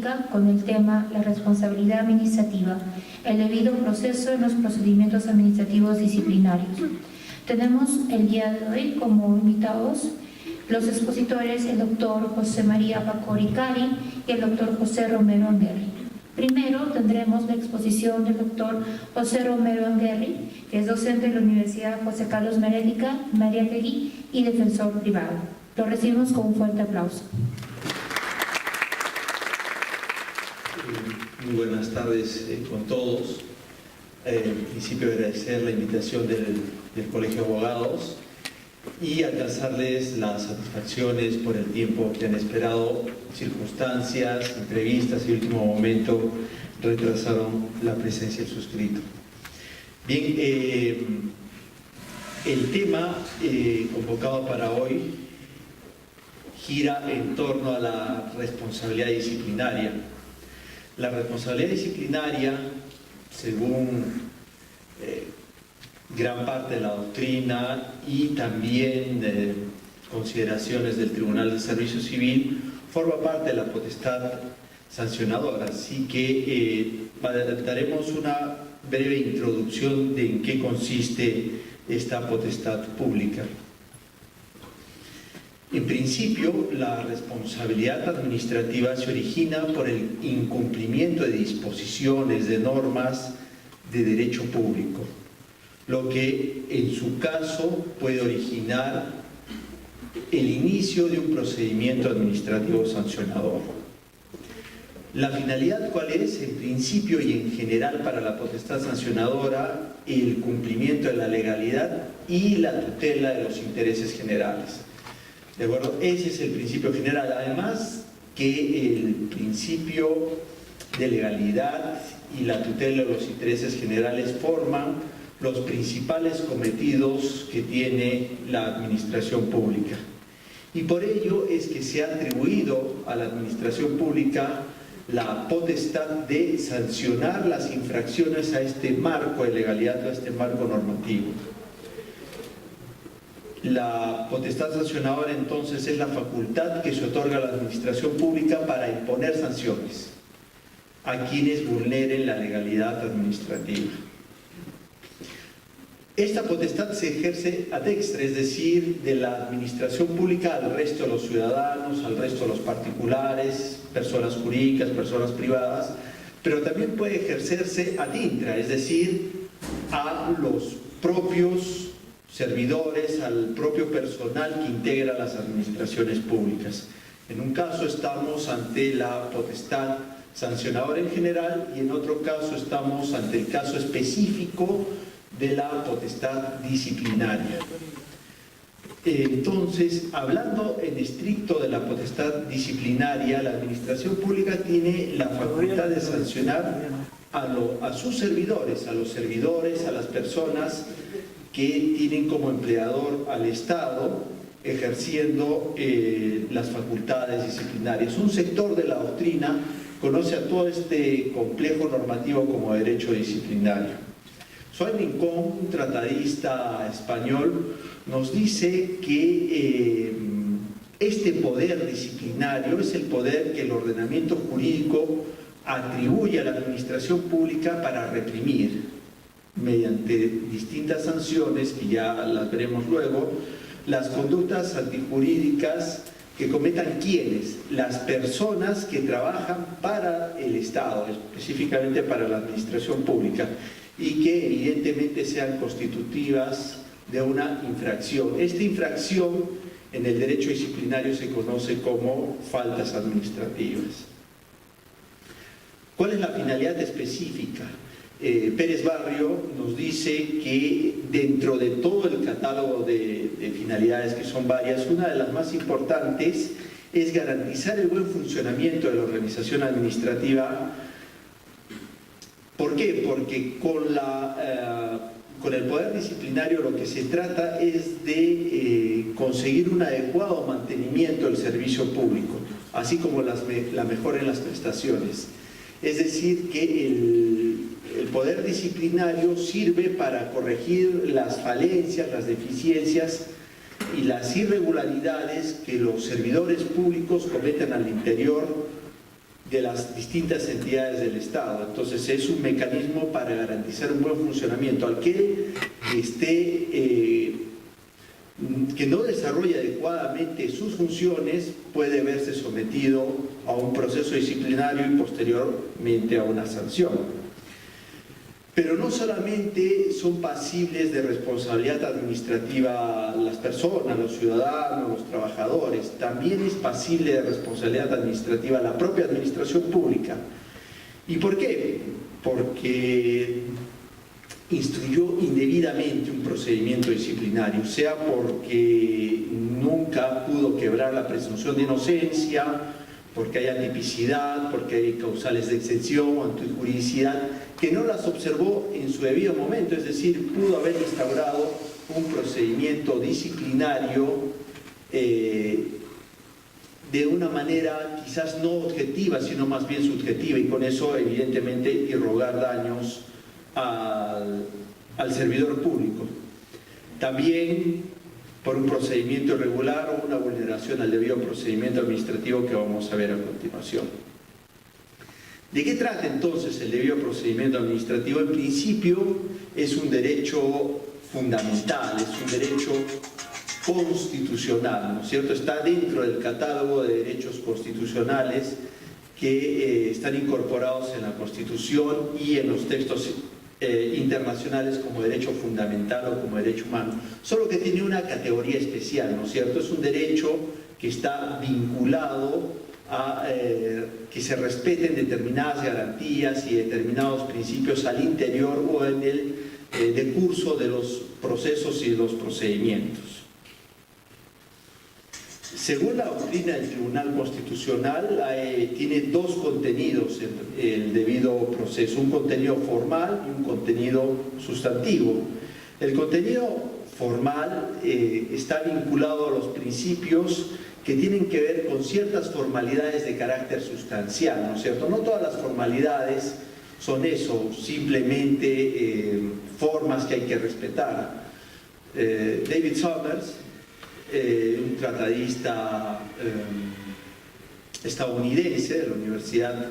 temática con el tema la responsabilidad administrativa, el debido proceso en los procedimientos administrativos disciplinarios. Tenemos el día de hoy como invitados los expositores, el doctor José María Pacori Cari y el doctor José Romero Anguerri. Primero tendremos la exposición del doctor José Romero Anguerri, que es docente de la Universidad José Carlos Mariátegui y defensor privado. Lo recibimos con un fuerte aplauso. Muy buenas tardes con todos. En principio agradecer la invitación del Colegio de Abogados y alcanzarles las satisfacciones por el tiempo que han esperado. Circunstancias, entrevistas y último momento retrasaron la presencia del suscrito. Bien, el tema convocado para hoy gira en torno a la responsabilidad disciplinaria. La responsabilidad disciplinaria, según gran parte de la doctrina y también consideraciones del Tribunal de Servicio Civil, forma parte de la potestad sancionadora. Así que daremos una breve introducción de en qué consiste esta potestad pública. En principio, la responsabilidad administrativa se origina por el incumplimiento de disposiciones, de normas de derecho público, lo que en su caso puede originar el inicio de un procedimiento administrativo sancionador. La finalidad, ¿cuál es? En principio y en general para la potestad sancionadora, el cumplimiento de la legalidad y la tutela de los intereses generales. ¿De acuerdo? Ese es el principio general. Además que el principio de legalidad y la tutela de los intereses generales forman los principales cometidos que tiene la administración pública. Y por ello es que se ha atribuido a la administración pública la potestad de sancionar las infracciones a este marco de legalidad, a este marco normativo. La potestad sancionadora entonces es la facultad que se otorga a la administración pública para imponer sanciones a quienes vulneren la legalidad administrativa. Esta potestad se ejerce ad extra, es decir, de la administración pública al resto de los ciudadanos, al resto de los particulares, personas jurídicas, personas privadas, pero también puede ejercerse ad intra, es decir, a los propios servidores, al propio personal que integra las administraciones públicas. En un caso estamos ante la potestad sancionadora en general y en otro caso estamos ante el caso específico de la potestad disciplinaria. Entonces, hablando en estricto de la potestad disciplinaria, la administración pública tiene la facultad de sancionar a sus servidores, a las personas que tienen como empleador al Estado ejerciendo las facultades disciplinarias. Un sector de la doctrina conoce a todo este complejo normativo como derecho disciplinario. Soy-Rincón, un tratadista español, nos dice que este poder disciplinario es el poder que el ordenamiento jurídico atribuye a la administración pública para reprimir, mediante distintas sanciones, que ya las veremos luego, las conductas antijurídicas que cometan ¿quiénes? Las personas que trabajan para el Estado, específicamente para la administración pública, y que evidentemente sean constitutivas de una infracción. Esta infracción en el derecho disciplinario se conoce como faltas administrativas. ¿Cuál es la finalidad específica? Pérez Barrio nos dice que dentro de todo el catálogo de finalidades, que son varias, una de las más importantes es garantizar el buen funcionamiento de la organización administrativa. ¿Por qué? Porque con el poder disciplinario lo que se trata es de conseguir un adecuado mantenimiento del servicio público, así como la mejora en las prestaciones. Es decir, que el poder disciplinario sirve para corregir las falencias, las deficiencias y las irregularidades que los servidores públicos cometen al interior de las distintas entidades del Estado. Entonces es un mecanismo para garantizar un buen funcionamiento. Aquel que no desarrolla adecuadamente sus funciones puede verse sometido a un proceso disciplinario y posteriormente a una sanción. Pero no solamente son pasibles de responsabilidad administrativa las personas, los ciudadanos, los trabajadores, también es pasible de responsabilidad administrativa la propia administración pública. ¿Y por qué? Porque instruyó indebidamente un procedimiento disciplinario, sea porque nunca pudo quebrar la presunción de inocencia, porque hay atipicidad, porque hay causales de exención o antijuridicidad, que no las observó en su debido momento, es decir, pudo haber instaurado un procedimiento disciplinario de una manera quizás no objetiva, sino más bien subjetiva, y con eso evidentemente irrogar daños al servidor público. También por un procedimiento irregular o una vulneración al debido procedimiento administrativo que vamos a ver a continuación. ¿De qué trata entonces el debido procedimiento administrativo? En principio es un derecho fundamental, es un derecho constitucional, ¿no es cierto? Está dentro del catálogo de derechos constitucionales que están incorporados en la Constitución y en los textos internacionales como derecho fundamental o como derecho humano, solo que tiene una categoría especial, ¿no es cierto? Es un derecho que está vinculado a que se respeten determinadas garantías y determinados principios al interior o en el decurso de los procesos y los procedimientos. Según la doctrina del Tribunal Constitucional, tiene dos contenidos el debido proceso, un contenido formal y un contenido sustantivo. El contenido formal está vinculado a los principios que tienen que ver con ciertas formalidades de carácter sustancial, ¿no es cierto? No todas las formalidades son eso, simplemente formas que hay que respetar. David Summers, un tratadista estadounidense de la Universidad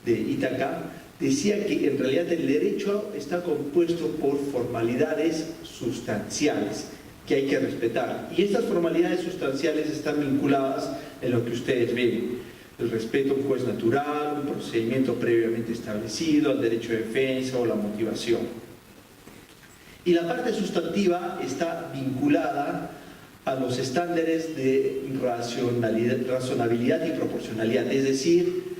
de Ithaca, decía que en realidad el derecho está compuesto por formalidades sustanciales que hay que respetar, y estas formalidades sustanciales están vinculadas en lo que ustedes ven: el respeto a un juez natural, un procedimiento previamente establecido, el derecho de defensa o la motivación. Y la parte sustantiva está vinculada a los estándares de razonabilidad y proporcionalidad, es decir,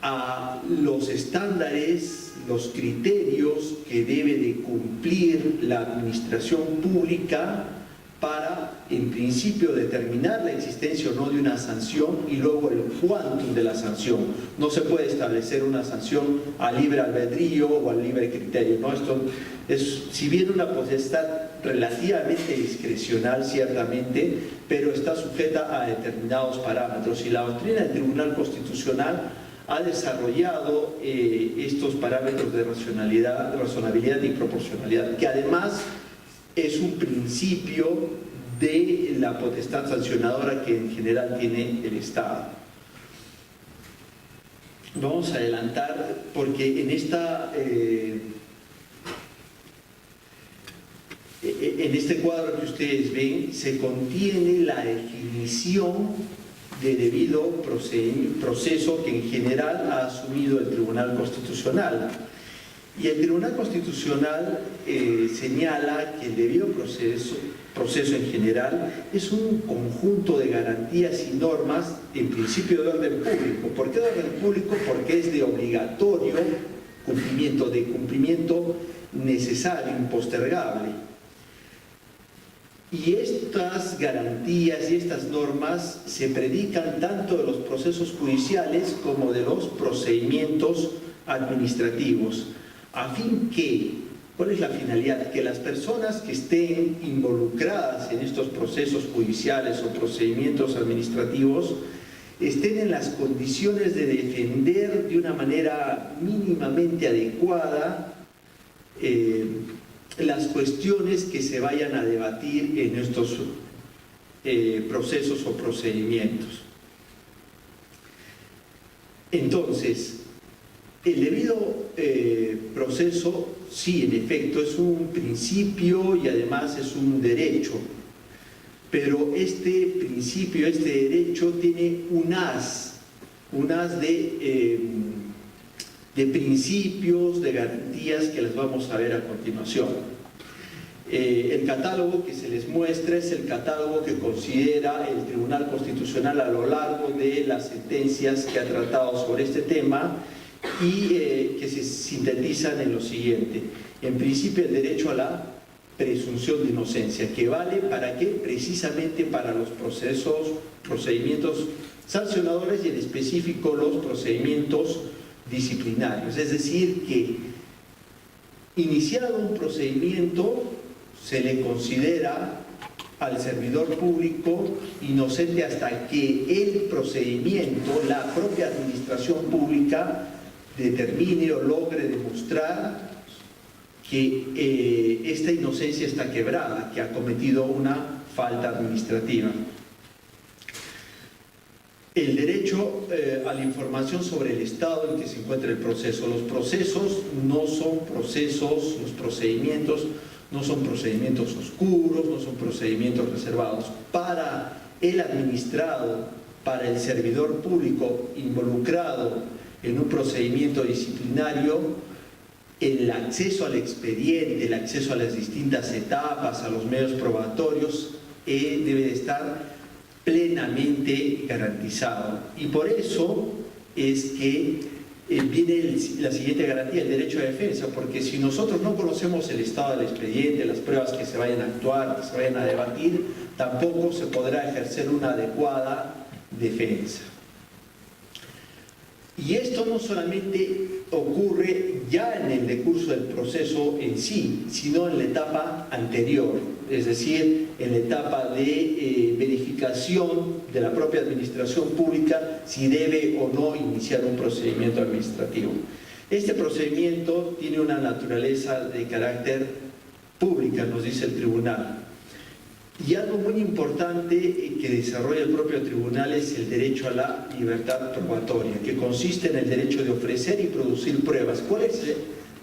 a los estándares, los criterios que debe de cumplir la administración pública para, en principio, determinar la existencia o no de una sanción y luego el quantum de la sanción. No se puede establecer una sanción a libre albedrío o al libre criterio, ¿no? Esto es, si bien una potestad relativamente discrecional, ciertamente, pero está sujeta a determinados parámetros, y la doctrina del Tribunal Constitucional ha desarrollado estos parámetros de racionalidad, razonabilidad y proporcionalidad, que además es un principio de la potestad sancionadora que en general tiene el Estado. Vamos a adelantar porque en este cuadro que ustedes ven se contiene la definición de debido proceso que en general ha asumido el Tribunal Constitucional. Y el Tribunal Constitucional señala que el debido proceso en general es un conjunto de garantías y normas, en principio de orden público. ¿Por qué de orden público? Porque es de obligatorio cumplimiento, de cumplimiento necesario, impostergable. Y estas garantías y estas normas se predican tanto de los procesos judiciales como de los procedimientos administrativos, a fin que, ¿cuál es la finalidad? Que las personas que estén involucradas en estos procesos judiciales o procedimientos administrativos estén en las condiciones de defender de una manera mínimamente adecuada las cuestiones que se vayan a debatir en estos procesos o procedimientos. Entonces, el debido proceso, sí, en efecto, es un principio y además es un derecho, pero este principio, este derecho tiene un haz de principios, de garantías que les vamos a ver a continuación. El catálogo que se les muestra es el catálogo que considera el Tribunal Constitucional a lo largo de las sentencias que ha tratado sobre este tema y que se sintetizan en lo siguiente. En principio, el derecho a la presunción de inocencia, que vale ¿para qué? Precisamente para los procedimientos sancionadores y en específico los procedimientos disciplinarios. Es decir, que iniciado un procedimiento se le considera al servidor público inocente hasta que el procedimiento, la propia administración pública, determine o logre demostrar que esta inocencia está quebrada, que ha cometido una falta administrativa. El derecho a la información sobre el estado en que se encuentra el proceso. Los procesos no son procesos, los procedimientos no son procedimientos oscuros, no son procedimientos reservados. Para el administrado, para el servidor público involucrado en un procedimiento disciplinario, el acceso al expediente, el acceso a las distintas etapas, a los medios probatorios, debe de estar plenamente garantizado. Y por eso es que viene la siguiente garantía, el derecho a defensa, porque si nosotros no conocemos el estado del expediente, las pruebas que se vayan a actuar, que se vayan a debatir, tampoco se podrá ejercer una adecuada defensa. Y esto no solamente ocurre ya en el decurso del proceso en sí, sino en la etapa anterior, es decir, en la etapa de verificación de la propia administración pública si debe o no iniciar un procedimiento administrativo. Este procedimiento tiene una naturaleza de carácter pública, nos dice el tribunal. Y algo muy importante que desarrolla el propio tribunal es el derecho a la libertad probatoria, que consiste en el derecho de ofrecer y producir pruebas. ¿Cuál es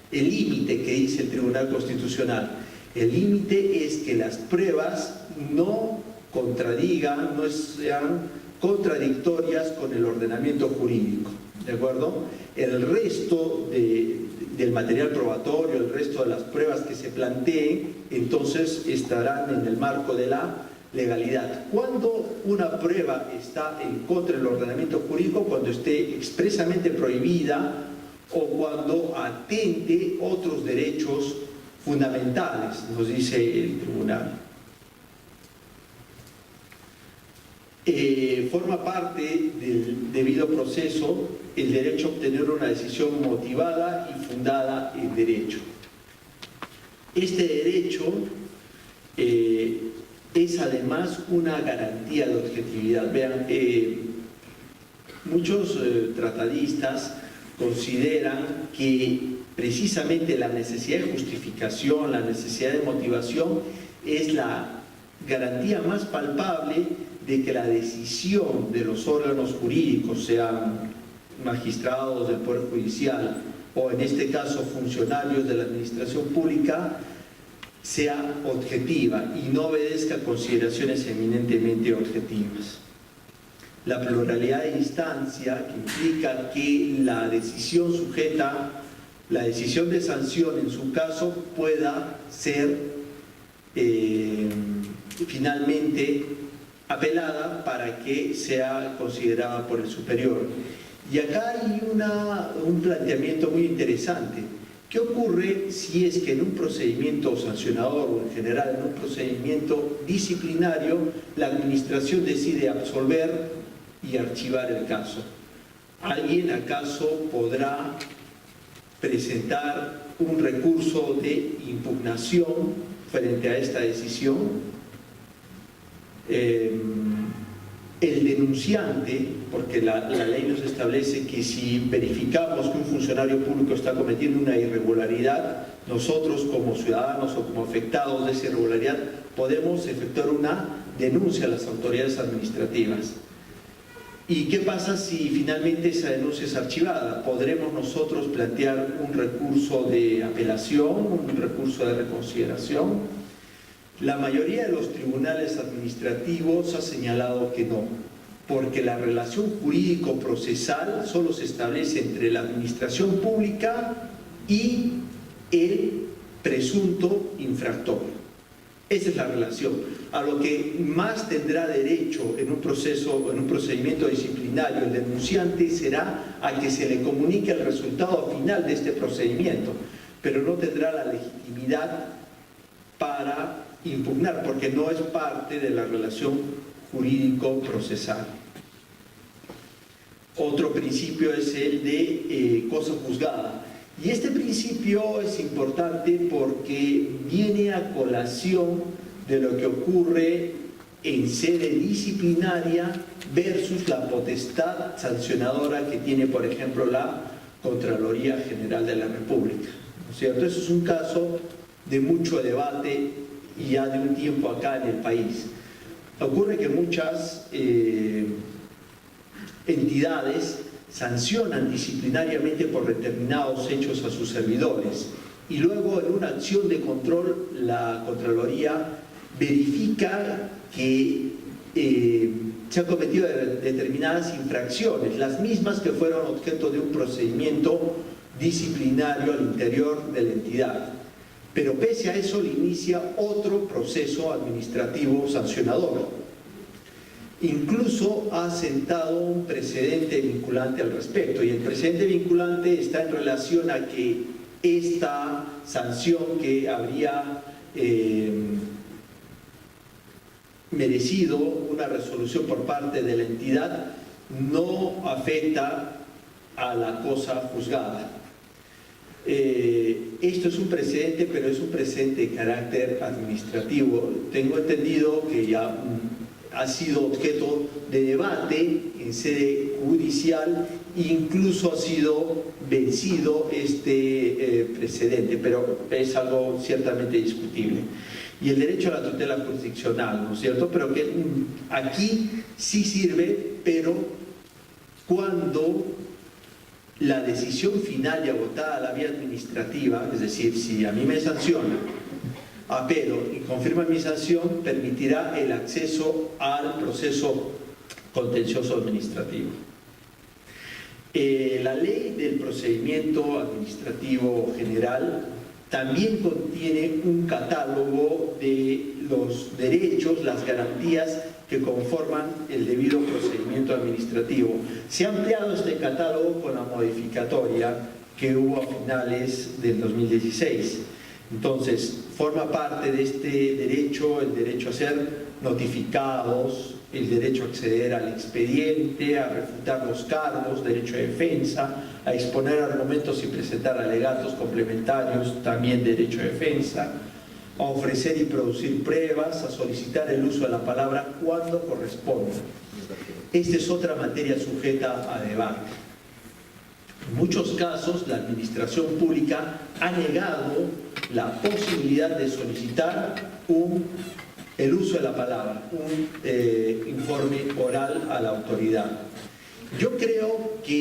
el límite que dice el Tribunal Constitucional? El límite es que las pruebas no contradigan, no sean contradictorias con el ordenamiento jurídico, ¿de acuerdo? El resto del material probatorio, el resto de las pruebas que se planteen, entonces estarán en el marco de la legalidad. Cuando una prueba está en contra del ordenamiento jurídico, cuando esté expresamente prohibida o cuando atente otros derechos fundamentales, nos dice el tribunal. Forma parte del debido proceso el derecho a obtener una decisión motivada y fundada en derecho. Este derecho es además una garantía de objetividad. Vean, muchos tratadistas consideran que precisamente la necesidad de justificación, la necesidad de motivación es la garantía más palpable de que la decisión de los órganos jurídicos, sean magistrados del Poder Judicial o en este caso funcionarios de la administración pública, sea objetiva y no obedezca a consideraciones eminentemente objetivas. La pluralidad de instancia, que implica que la decisión sujeta, la decisión de sanción en su caso pueda ser finalmente apelada para que sea considerada por el superior. Y acá hay un planteamiento muy interesante. ¿Qué ocurre si es que en un procedimiento sancionador o en general en un procedimiento disciplinario la administración decide absolver y archivar el caso? ¿Alguien acaso podrá presentar un recurso de impugnación frente a esta decisión? El denunciante, porque la ley nos establece que si verificamos que un funcionario público está cometiendo una irregularidad, nosotros como ciudadanos o como afectados de esa irregularidad podemos efectuar una denuncia a las autoridades administrativas. ¿Y qué pasa si finalmente esa denuncia es archivada? ¿Podremos nosotros plantear un recurso de apelación, un recurso de reconsideración? La mayoría de los tribunales administrativos ha señalado que no, porque la relación jurídico-procesal solo se establece entre la administración pública y el presunto infractor. Esa es la relación. A lo que más tendrá derecho en un procedimiento disciplinario el denunciante será a que se le comunique el resultado final de este procedimiento, pero no tendrá la legitimidad para impugnar, porque no es parte de la relación jurídico-procesal. Otro principio es el de cosa juzgada. Y este principio es importante porque viene a colación de lo que ocurre en sede disciplinaria versus la potestad sancionadora que tiene, por ejemplo, la Contraloría General de la República, ¿no es cierto? Eso es un caso de mucho debate y ya de un tiempo acá en el país. Ocurre que muchas entidades sancionan disciplinariamente por determinados hechos a sus servidores y luego en una acción de control la Contraloría verifica que se han cometido determinadas infracciones, las mismas que fueron objeto de un procedimiento disciplinario al interior de la entidad, pero pese a eso le inicia otro proceso administrativo sancionador. Incluso ha sentado un precedente vinculante al respecto, y el precedente vinculante está en relación a que esta sanción que habría merecido una resolución por parte de la entidad no afecta a la cosa juzgada. Esto es un precedente, pero es un precedente de carácter administrativo. Tengo entendido que ya ha sido objeto de debate en sede judicial e incluso ha sido vencido este precedente, pero es algo ciertamente discutible. Y el derecho a la tutela jurisdiccional, ¿no es cierto? Pero que aquí sí sirve, pero cuando la decisión final y agotada a la vía administrativa, es decir, si a mí me sanciona, apelo y confirma mi sanción, permitirá el acceso al proceso contencioso administrativo. La ley del procedimiento administrativo general también contiene un catálogo de los derechos, las garantías que conforman el debido procedimiento administrativo. Se ha ampliado este catálogo con la modificatoria que hubo a finales del 2016. Entonces, forma parte de este derecho el derecho a ser notificados, el derecho a acceder al expediente, a refutar los cargos, derecho a defensa, a exponer argumentos y presentar alegatos complementarios, también derecho a defensa, a ofrecer y producir pruebas, a solicitar el uso de la palabra cuando corresponda. Esta es otra materia sujeta a debate. En muchos casos, la administración pública ha negado la posibilidad de solicitar el uso de la palabra, un informe oral a la autoridad. Yo creo que,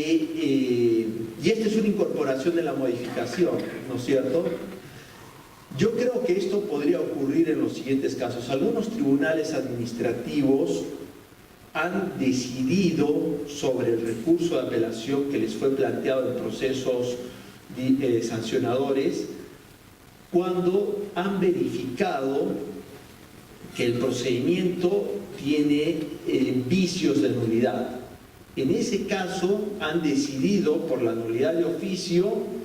y esta es una incorporación de la modificación, ¿no es cierto? Yo creo que esto podría ocurrir en los siguientes casos. Algunos tribunales administrativos han decidido sobre el recurso de apelación que les fue planteado en procesos sancionadores cuando han verificado que el procedimiento tiene vicios de nulidad. En ese caso han decidido por la nulidad de oficio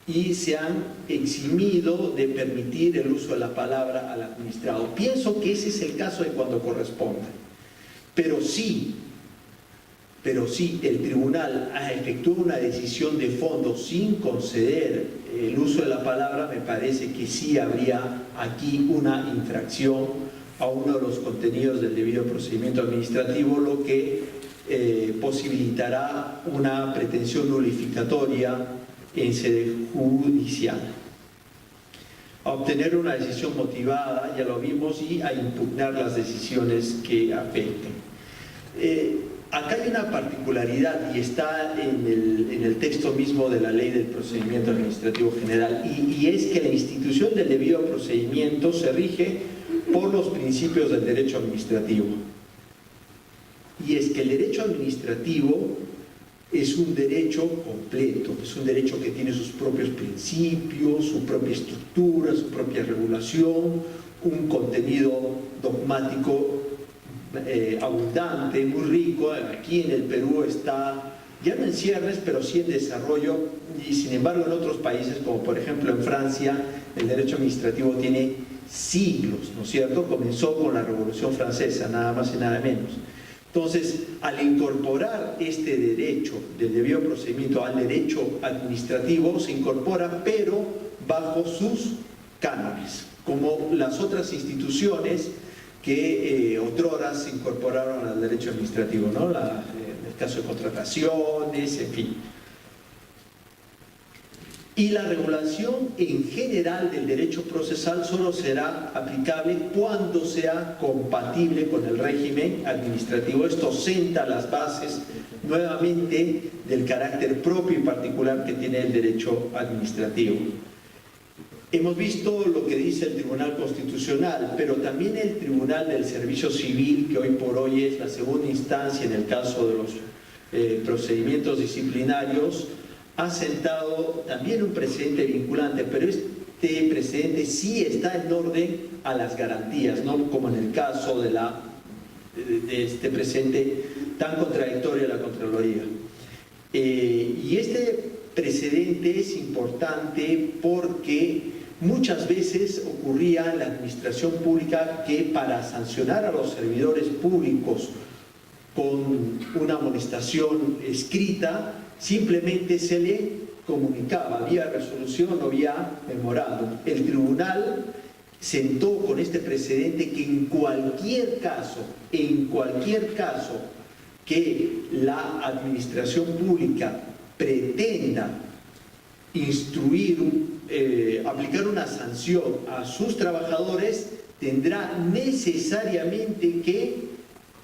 y se han eximido de permitir el uso de la palabra al administrado. Pienso que ese es el caso de cuando corresponde. Pero sí el tribunal efectuó una decisión de fondo sin conceder el uso de la palabra, me parece que sí habría aquí una infracción a uno de los contenidos del debido procedimiento administrativo, lo que posibilitará una pretensión nulificatoria en sede judicial. A obtener una decisión motivada, ya lo vimos, y a impugnar las decisiones que afecten. acá hay una particularidad y está en el texto mismo de la Ley del Procedimiento Administrativo General, y es que la institución del debido procedimiento se rige por los principios del derecho administrativo. Y es que el derecho administrativo es un derecho completo, es un derecho que tiene sus propios principios, su propia estructura, su propia regulación, un contenido dogmático abundante, muy rico. Aquí en el Perú está, ya no en ciernes, pero sí en desarrollo, y sin embargo en otros países, como por ejemplo en Francia, el derecho administrativo tiene siglos, ¿no es cierto? Comenzó con la Revolución Francesa, nada más y nada menos. Entonces, al incorporar este derecho del debido procedimiento al derecho administrativo, se incorpora, pero bajo sus cánones, como las otras instituciones que otrora se incorporaron al derecho administrativo, ¿no? En el caso de contrataciones, en fin. Y la regulación en general del derecho procesal solo será aplicable cuando sea compatible con el régimen administrativo. Esto senta las bases nuevamente del carácter propio y particular que tiene el derecho administrativo. Hemos visto lo que dice el Tribunal Constitucional, pero también el Tribunal del Servicio Civil, que hoy por hoy es la segunda instancia en el caso de los procedimientos disciplinarios, ha sentado también un precedente vinculante, pero este precedente sí está en orden a las garantías, no como en el caso de este precedente tan contradictorio de la Contraloría. Y este precedente es importante porque muchas veces ocurría en la administración pública que para sancionar a los servidores públicos con una amonestación escrita, simplemente se le comunicaba vía resolución o vía memorándum. El tribunal sentó con este precedente que en cualquier caso que la administración pública pretenda instruir, aplicar una sanción a sus trabajadores, tendrá necesariamente que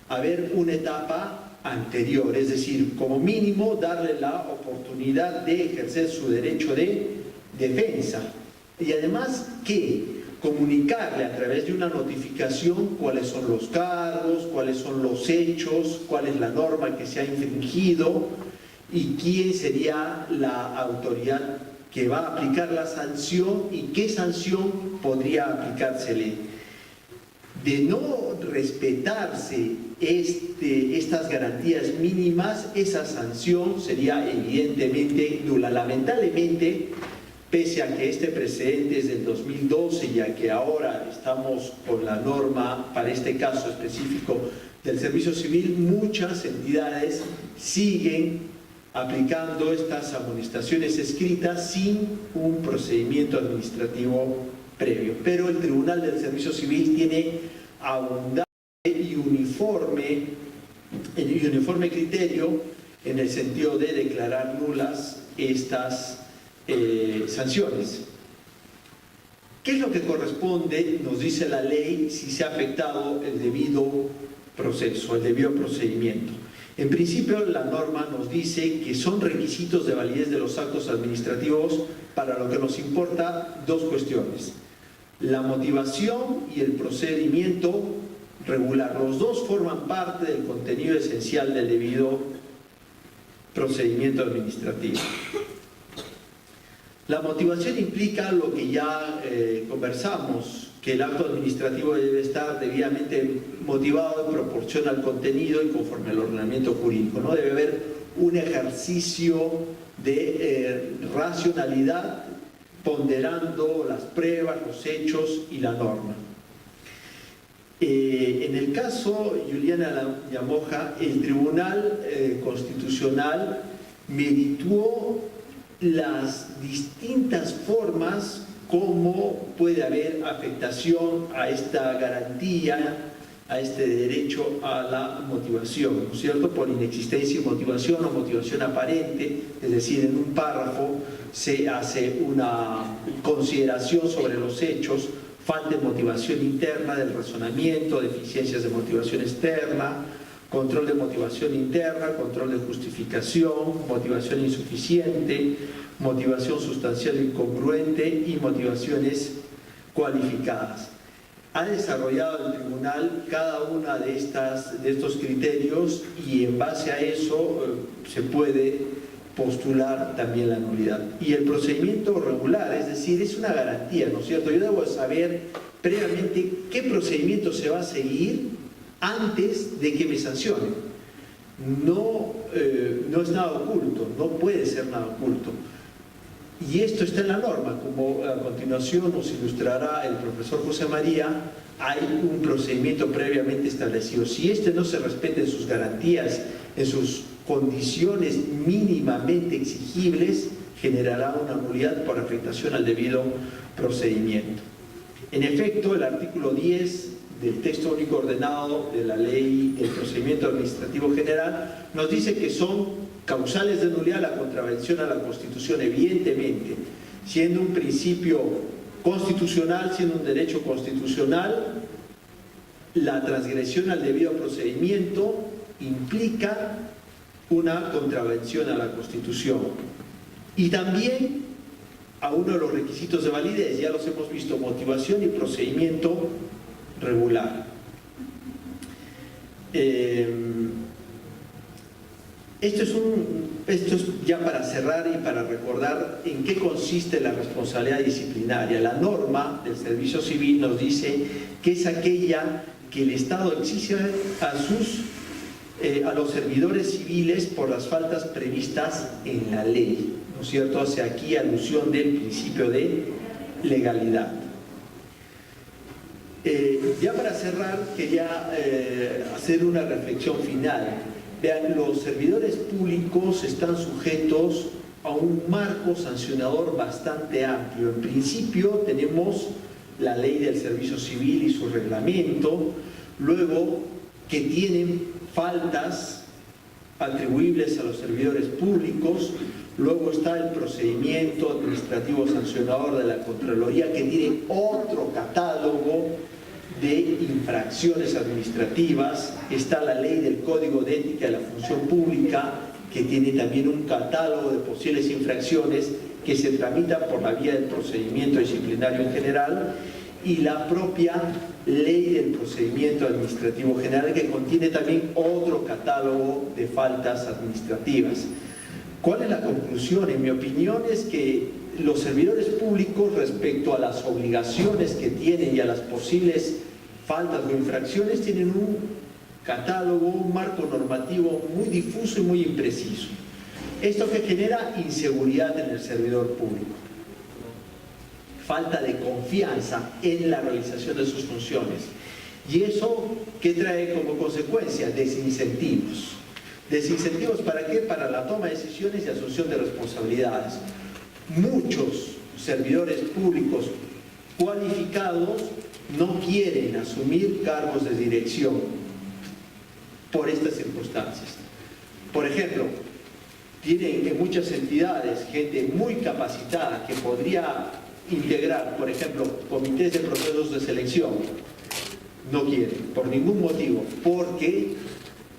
haber una etapa anterior, es decir, como mínimo darle la oportunidad de ejercer su derecho de defensa, y además que comunicarle a través de una notificación cuáles son los cargos, cuáles son los hechos, cuál es la norma que se ha infringido y quién sería la autoridad que va a aplicar la sanción y qué sanción podría aplicársele. De no respetarse estas garantías mínimas, esa sanción sería evidentemente nula. Lamentablemente, pese a que este precedente es del 2012 y a que ahora estamos con la norma para este caso específico del Servicio Civil, muchas entidades siguen aplicando estas amonestaciones escritas sin un procedimiento administrativo previo. Pero el Tribunal del Servicio Civil tiene abundante y uniforme criterio en el sentido de declarar nulas estas sanciones. ¿Qué es lo que corresponde, nos dice la ley, si se ha afectado el debido proceso, el debido procedimiento? En principio, la norma nos dice que son requisitos de validez de los actos administrativos para lo que nos importa dos cuestiones: la motivación y el procedimiento regular. Los dos forman parte del contenido esencial del debido procedimiento administrativo. La motivación implica lo que ya conversamos, que el acto administrativo debe estar debidamente motivado en proporción al contenido y conforme al ordenamiento jurídico, ¿no? Debe haber un ejercicio de racionalidad ponderando las pruebas, los hechos y la norma. En el caso Juliana Llamoja, el Tribunal Constitucional meditó las distintas formas como puede haber afectación a esta garantía, a este derecho a la motivación, ¿no es cierto? Por inexistencia de motivación o motivación aparente, es decir, en un párrafo se hace una consideración sobre los hechos, falta de motivación interna del razonamiento, deficiencias de motivación externa, control de motivación interna, control de justificación, motivación insuficiente, motivación sustancial incongruente y motivaciones cualificadas. Ha desarrollado el tribunal cada una de estos criterios y en base a eso se puede postular también la nulidad. Y el procedimiento regular, es decir, es una garantía, ¿no es cierto? Yo debo saber previamente qué procedimiento se va a seguir antes de que me sancionen. No es nada oculto, no puede ser nada oculto. Y esto está en la norma, como a continuación nos ilustrará el profesor José María, hay un procedimiento previamente establecido. Si este no se respeta en sus garantías, en sus condiciones mínimamente exigibles, generará una nulidad por afectación al debido procedimiento. En efecto, el artículo 10 del texto único ordenado de la ley del procedimiento administrativo general nos dice que son causales de nulidad la contravención a la Constitución, evidentemente, siendo un principio constitucional, siendo un derecho constitucional, la transgresión al debido procedimiento implica una contravención a la Constitución. Y también a uno de los requisitos de validez, ya los hemos visto, motivación y procedimiento regular. Esto es ya para cerrar y para recordar en qué consiste la responsabilidad disciplinaria. La norma del servicio civil nos dice que es aquella que el Estado exige a los servidores civiles por las faltas previstas en la ley, ¿no es cierto? Hace aquí alusión del principio de legalidad. Ya para cerrar, quería hacer una reflexión final. Vean, los servidores públicos están sujetos a un marco sancionador bastante amplio. En principio tenemos la ley del servicio civil y su reglamento, luego que tienen faltas atribuibles a los servidores públicos, luego está el procedimiento administrativo sancionador de la Contraloría, que tiene otro catálogo de infracciones administrativas, está la ley del Código de Ética de la Función Pública, que tiene también un catálogo de posibles infracciones que se tramitan por la vía del procedimiento disciplinario en general, y la propia ley del procedimiento administrativo general, que contiene también otro catálogo de faltas administrativas. ¿Cuál es la conclusión? En mi opinión es que los servidores públicos, respecto a las obligaciones que tienen y a las posibles faltas o infracciones, tienen un catálogo, un marco normativo muy difuso y muy impreciso. Esto que genera inseguridad en el servidor público, falta de confianza en la realización de sus funciones. ¿Y eso qué trae como consecuencia? Desincentivos. ¿Desincentivos para qué? Para la toma de decisiones y asunción de responsabilidades. Muchos servidores públicos cualificados no quieren asumir cargos de dirección por estas circunstancias. Por ejemplo, tienen en muchas entidades gente muy capacitada que podría integrar, por ejemplo, comités de procesos de selección. No quieren, por ningún motivo, porque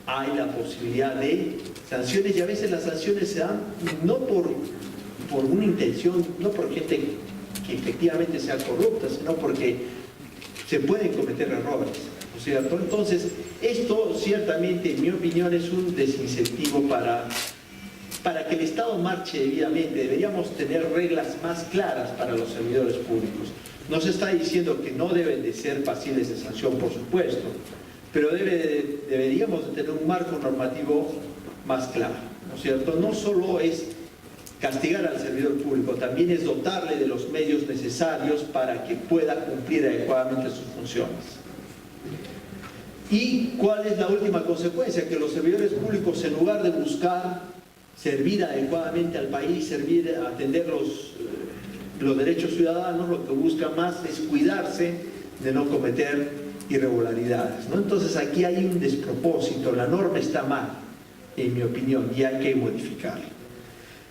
hay la posibilidad de sanciones, y a veces las sanciones se dan no por una intención, no por gente que efectivamente sea corrupta, sino porque se pueden cometer errores, ¿no es cierto? Entonces, esto ciertamente, en mi opinión, es un desincentivo para que el Estado marche debidamente. Deberíamos tener reglas más claras para los servidores públicos. No se está diciendo que no deben de ser pasibles de sanción, por supuesto, pero deberíamos de tener un marco normativo más claro, ¿no es cierto? No solo es castigar al servidor público, también es dotarle de los medios necesarios para que pueda cumplir adecuadamente sus funciones. ¿Y cuál es la última consecuencia? Que los servidores públicos, en lugar de buscar servir adecuadamente al país, atender los derechos ciudadanos, lo que buscan más es cuidarse de no cometer irregularidades, ¿no? Entonces aquí hay un despropósito, la norma está mal, en mi opinión, y hay que modificarla.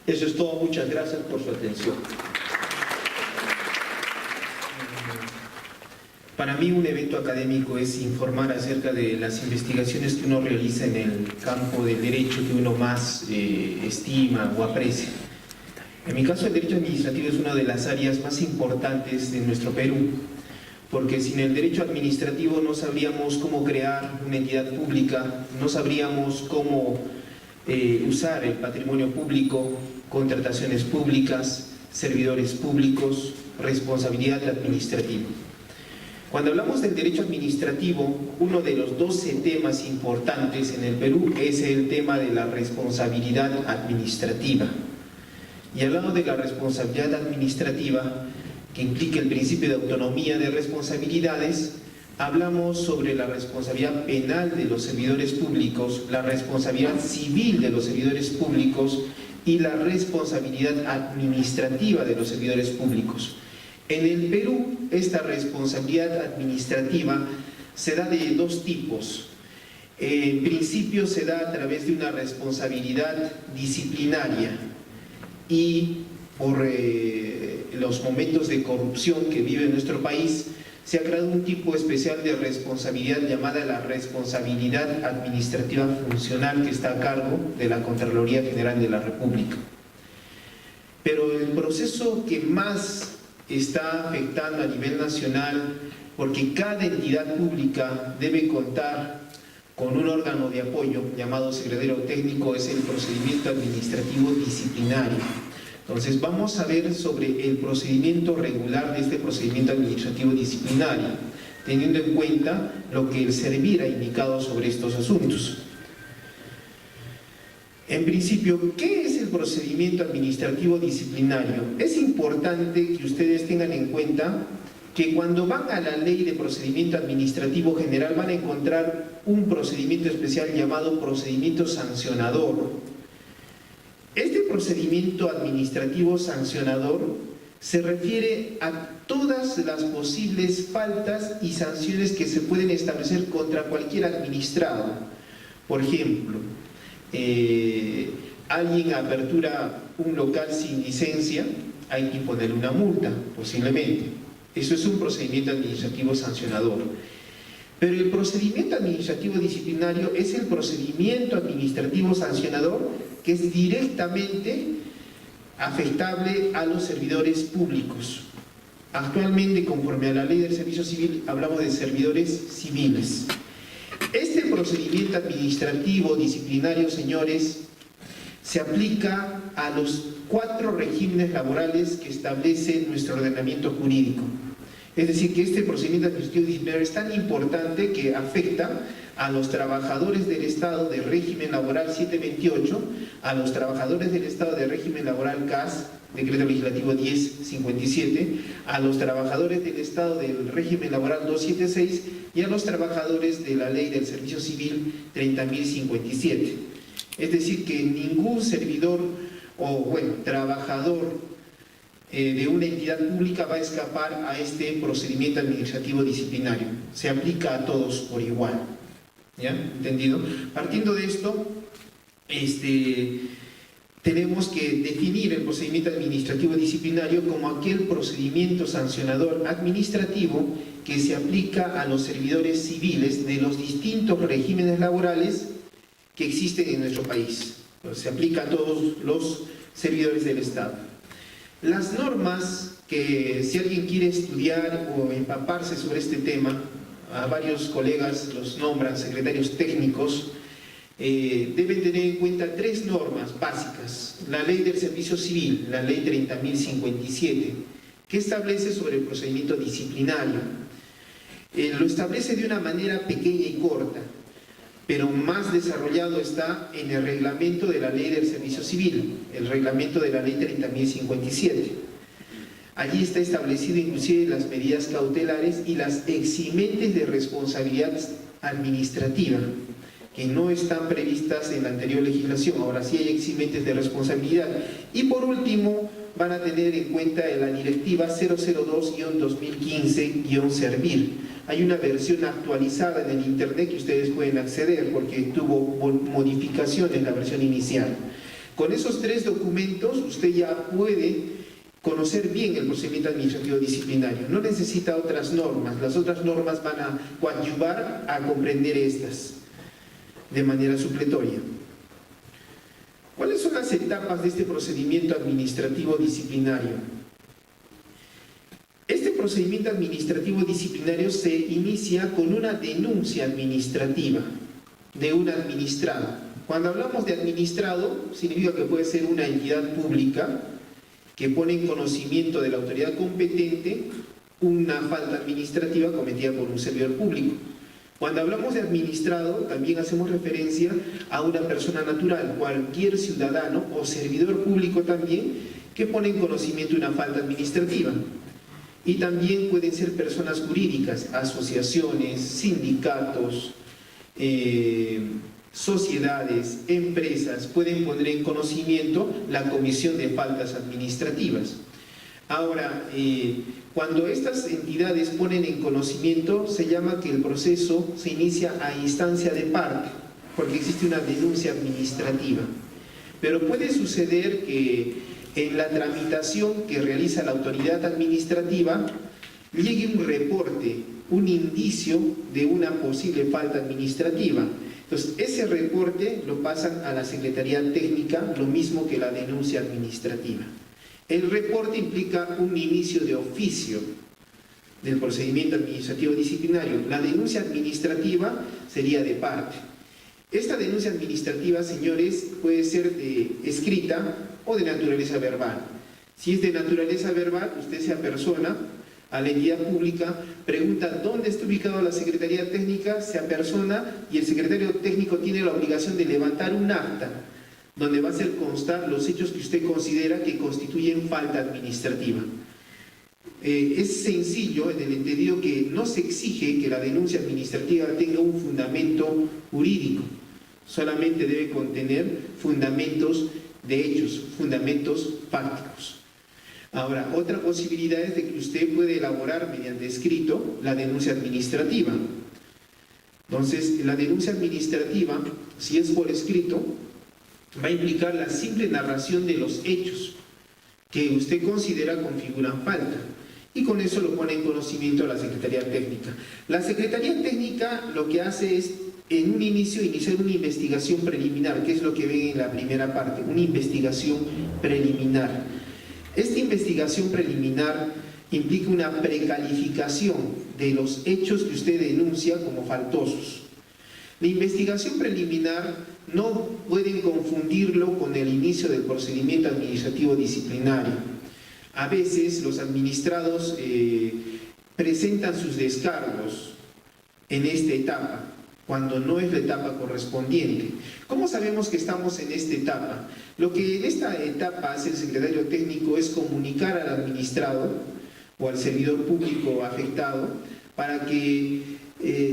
Eso es todo, muchas gracias por su atención. Para mí un evento académico es informar acerca de las investigaciones que uno realiza en el campo del derecho que uno más estima o aprecia. En mi caso, el derecho administrativo es una de las áreas más importantes de nuestro Perú, porque sin el derecho administrativo no sabríamos cómo crear una entidad pública, no sabríamos cómo usar el patrimonio público, contrataciones públicas, servidores públicos, responsabilidad administrativa. Cuando hablamos del derecho administrativo, uno de los 12 temas importantes en el Perú es el tema de la responsabilidad administrativa. Y hablando de la responsabilidad administrativa, que implica el principio de autonomía de responsabilidades, hablamos sobre la responsabilidad penal de los servidores públicos, la responsabilidad civil de los servidores públicos y la responsabilidad administrativa de los servidores públicos. En el Perú, esta responsabilidad administrativa se da de dos tipos. En principio se da a través de una responsabilidad disciplinaria y por los momentos de corrupción que vive nuestro país, se ha creado un tipo especial de responsabilidad llamada la responsabilidad administrativa funcional, que está a cargo de la Contraloría General de la República. Pero el proceso que más está afectando a nivel nacional, porque cada entidad pública debe contar con un órgano de apoyo llamado secretario técnico, es el procedimiento administrativo disciplinario. Entonces vamos a ver sobre el procedimiento regular de este procedimiento administrativo disciplinario, teniendo en cuenta lo que el SERVIR ha indicado sobre estos asuntos. En principio, ¿qué es el procedimiento administrativo disciplinario? Es importante que ustedes tengan en cuenta que cuando van a la ley de procedimiento administrativo general van a encontrar un procedimiento especial llamado procedimiento sancionador. Este procedimiento administrativo sancionador se refiere a todas las posibles faltas y sanciones que se pueden establecer contra cualquier administrado. Por ejemplo, alguien apertura un local sin licencia, hay que imponerle una multa, posiblemente. Eso es un procedimiento administrativo sancionador. Pero el procedimiento administrativo disciplinario es el procedimiento administrativo sancionador que es directamente afectable a los servidores públicos. Actualmente, conforme a la ley del servicio civil, hablamos de servidores civiles. Este procedimiento administrativo disciplinario, señores, se aplica a los 4 regímenes laborales que establece nuestro ordenamiento jurídico. Es decir, que este procedimiento administrativo disciplinario es tan importante que afecta a los trabajadores del Estado de régimen laboral 728, a los trabajadores del Estado de régimen laboral CAS, Decreto Legislativo 1057, a los trabajadores del Estado del régimen laboral 276 y a los trabajadores de la Ley del Servicio Civil 30.057. Es decir, que ningún servidor o, trabajador de una entidad pública va a escapar a este procedimiento administrativo disciplinario. Se aplica a todos por igual. ¿Ya? ¿Entendido? Partiendo de esto, tenemos que definir el procedimiento administrativo disciplinario como aquel procedimiento sancionador administrativo que se aplica a los servidores civiles de los distintos regímenes laborales que existen en nuestro país. Se aplica a todos los servidores del Estado. Las normas que, si alguien quiere estudiar o empaparse sobre este tema, a varios colegas los nombran secretarios técnicos, deben tener en cuenta 3 normas básicas. La Ley del Servicio Civil, la Ley 30.057, que establece sobre el procedimiento disciplinario. Lo establece de una manera pequeña y corta, pero más desarrollado está en el reglamento de la Ley del Servicio Civil, el reglamento de la Ley 30.057. Allí está establecido inclusive las medidas cautelares y las eximentes de responsabilidad administrativa, que no están previstas en la anterior legislación. Ahora sí hay eximentes de responsabilidad. Y por último, van a tener en cuenta la directiva 002-2015-SERVIR. Hay una versión actualizada en el internet que ustedes pueden acceder porque tuvo modificaciones en la versión inicial. Con esos 3 documentos usted ya puede conocer bien el procedimiento administrativo disciplinario. No necesita otras normas, las otras normas van a coadyuvar a comprender estas de manera supletoria. ¿Cuáles son las etapas de este procedimiento administrativo disciplinario? Este procedimiento administrativo disciplinario se inicia con una denuncia administrativa de un administrado. Cuando hablamos de administrado, significa que puede ser una entidad pública que pone en conocimiento de la autoridad competente una falta administrativa cometida por un servidor público. Cuando hablamos de administrado, también hacemos referencia a una persona natural, cualquier ciudadano o servidor público también, que pone en conocimiento una falta administrativa. Y también pueden ser personas jurídicas, asociaciones, sindicatos, sociedades, empresas, pueden poner en conocimiento la comisión de faltas administrativas. Ahora, cuando estas entidades ponen en conocimiento, se llama que el proceso se inicia a instancia de parte, porque existe una denuncia administrativa. Pero puede suceder que en la tramitación que realiza la autoridad administrativa llegue un reporte, un indicio de una posible falta administrativa. Entonces, ese reporte lo pasan a la Secretaría Técnica, lo mismo que la denuncia administrativa. El reporte implica un inicio de oficio del procedimiento administrativo disciplinario. La denuncia administrativa sería de parte. Esta denuncia administrativa, señores, puede ser escrita o de naturaleza verbal. Si es de naturaleza verbal, usted se apersona a la entidad pública, pregunta dónde está ubicada la Secretaría Técnica, se apersona y el secretario técnico tiene la obligación de levantar un acta donde va a hacer constar los hechos que usted considera que constituyen falta administrativa. Es sencillo en el entendido que no se exige que la denuncia administrativa tenga un fundamento jurídico, solamente debe contener fundamentos de hechos, fundamentos fácticos. Ahora, otra posibilidad es de que usted puede elaborar mediante escrito la denuncia administrativa. Entonces, la denuncia administrativa, si es por escrito, va a implicar la simple narración de los hechos que usted considera configuran falta. Y con eso lo pone en conocimiento a la Secretaría Técnica. La Secretaría Técnica lo que hace es, en un inicio, iniciar una investigación preliminar, que es lo que ven en la primera parte, una investigación preliminar. Esta investigación preliminar implica una precalificación de los hechos que usted denuncia como faltosos. La investigación preliminar no pueden confundirlo con el inicio del procedimiento administrativo disciplinario. A veces los administrados presentan sus descargos en esta etapa, cuando no es la etapa correspondiente. ¿Cómo sabemos que estamos en esta etapa? Lo que en esta etapa hace el secretario técnico es comunicar al administrado o al servidor público afectado para que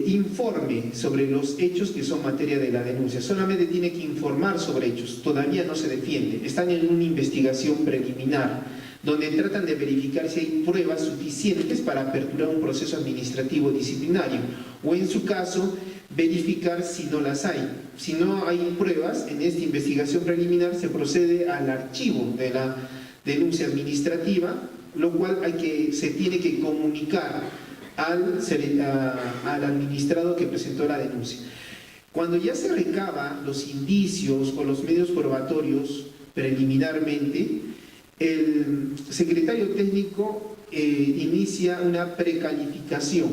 informe sobre los hechos que son materia de la denuncia. Solamente tiene que informar sobre hechos, todavía no se defiende. Están en una investigación preliminar, donde tratan de verificar si hay pruebas suficientes para aperturar un proceso administrativo disciplinario, o en su caso, verificar si no las hay. Si no hay pruebas, en esta investigación preliminar se procede al archivo de la denuncia administrativa, lo cual se tiene que comunicar al administrado que presentó la denuncia. Cuando ya se recaban los indicios o los medios probatorios preliminarmente, el secretario técnico inicia una precalificación,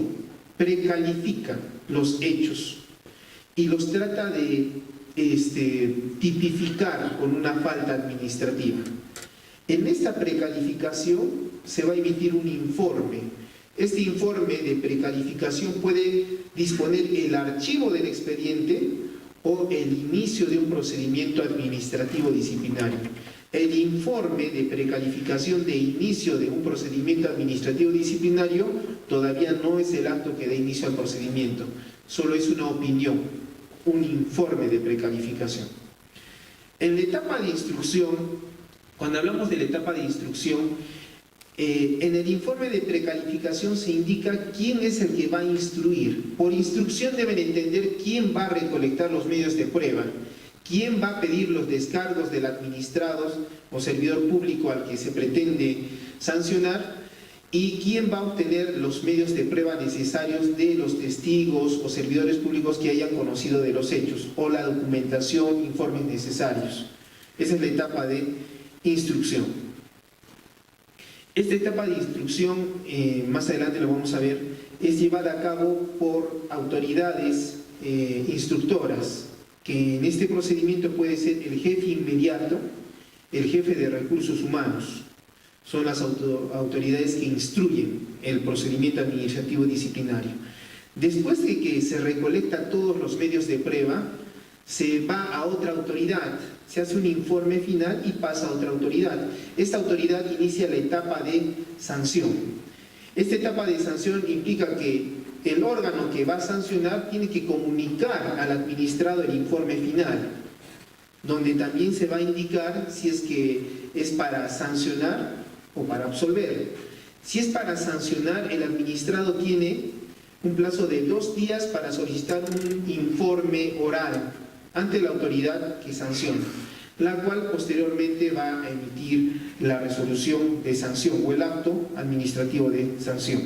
precalifica los hechos y los trata de tipificar con una falta administrativa. En esta precalificación se va a emitir un informe. Este informe de precalificación puede disponer el archivo del expediente o el inicio de un procedimiento administrativo disciplinario. El informe de precalificación de inicio de un procedimiento administrativo disciplinario todavía no es el acto que da inicio al procedimiento, solo es una opinión, un informe de precalificación. En la etapa de instrucción, cuando hablamos de la etapa de instrucción, en el informe de precalificación se indica quién es el que va a instruir. Por instrucción deben entender quién va a recolectar los medios de prueba, quién va a pedir los descargos del administrado o servidor público al que se pretende sancionar y quién va a obtener los medios de prueba necesarios de los testigos o servidores públicos que hayan conocido de los hechos o la documentación, informes necesarios. Esa es la etapa de instrucción. Esta etapa de instrucción, más adelante lo vamos a ver, es llevada a cabo por autoridades instructoras, que en este procedimiento puede ser el jefe inmediato, el jefe de recursos humanos. Son las autoridades que instruyen el procedimiento administrativo disciplinario. Después de que se recolecta todos los medios de prueba, se va a otra autoridad, se hace un informe final y pasa a otra autoridad. Esta autoridad inicia la etapa de sanción. Esta etapa de sanción implica que el órgano que va a sancionar tiene que comunicar al administrado el informe final, donde también se va a indicar si es que es para sancionar o para absolver. Si es para sancionar, el administrado tiene un plazo de 2 días para solicitar un informe oral ante la autoridad que sanciona, la cual posteriormente va a emitir la resolución de sanción o el acto administrativo de sanción.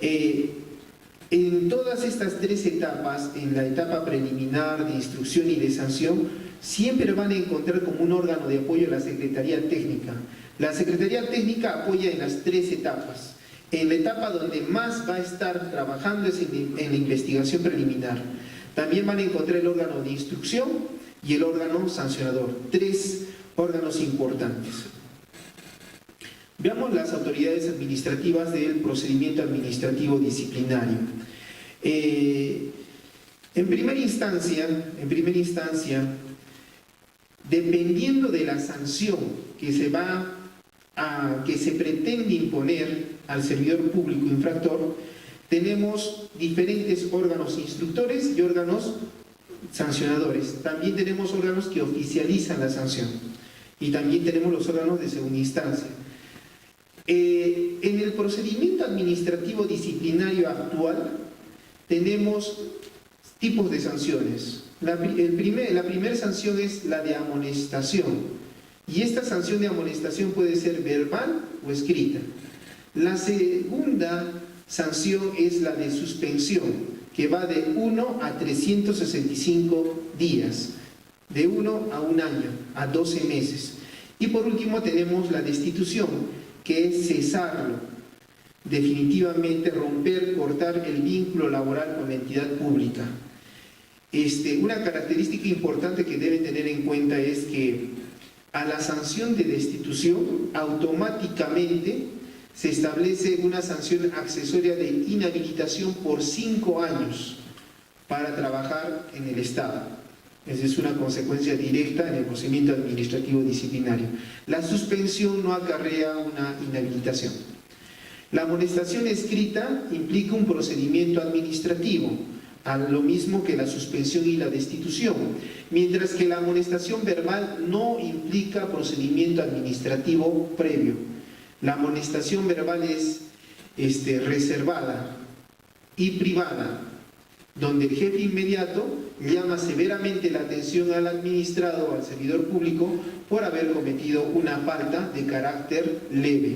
En todas estas 3 etapas, en la etapa preliminar, de instrucción y de sanción, siempre van a encontrar como un órgano de apoyo la Secretaría Técnica. La Secretaría Técnica apoya en las 3 etapas. En la etapa donde más va a estar trabajando es en la investigación preliminar. También van a encontrar el órgano de instrucción y el órgano sancionador. 3 órganos importantes. Veamos las autoridades administrativas del procedimiento administrativo disciplinario. En primera instancia, dependiendo de la sanción que se pretende imponer al servidor público infractor, tenemos diferentes órganos instructores y órganos sancionadores. También tenemos órganos que oficializan la sanción y también tenemos los órganos de segunda instancia. En el procedimiento administrativo disciplinario actual tenemos tipos de sanciones. La primera sanción es la de amonestación, y esta sanción de amonestación puede ser verbal o escrita. La segunda sanción es la de suspensión, que va de 1 a 365 días, de 1 a 1 año, a 12 meses. Y por último tenemos la destitución, que es cesarlo, definitivamente romper, cortar el vínculo laboral con la entidad pública. Una característica importante que deben tener en cuenta es que a la sanción de destitución automáticamente se establece una sanción accesoria de inhabilitación por 5 años para trabajar en el Estado. Esa es una consecuencia directa en el procedimiento administrativo disciplinario. La suspensión no acarrea una inhabilitación. La amonestación escrita implica un procedimiento administrativo, a lo mismo que la suspensión y la destitución, mientras que la amonestación verbal no implica procedimiento administrativo previo. La amonestación verbal es reservada y privada, donde el jefe inmediato llama severamente la atención al administrado o al servidor público por haber cometido una falta de carácter leve.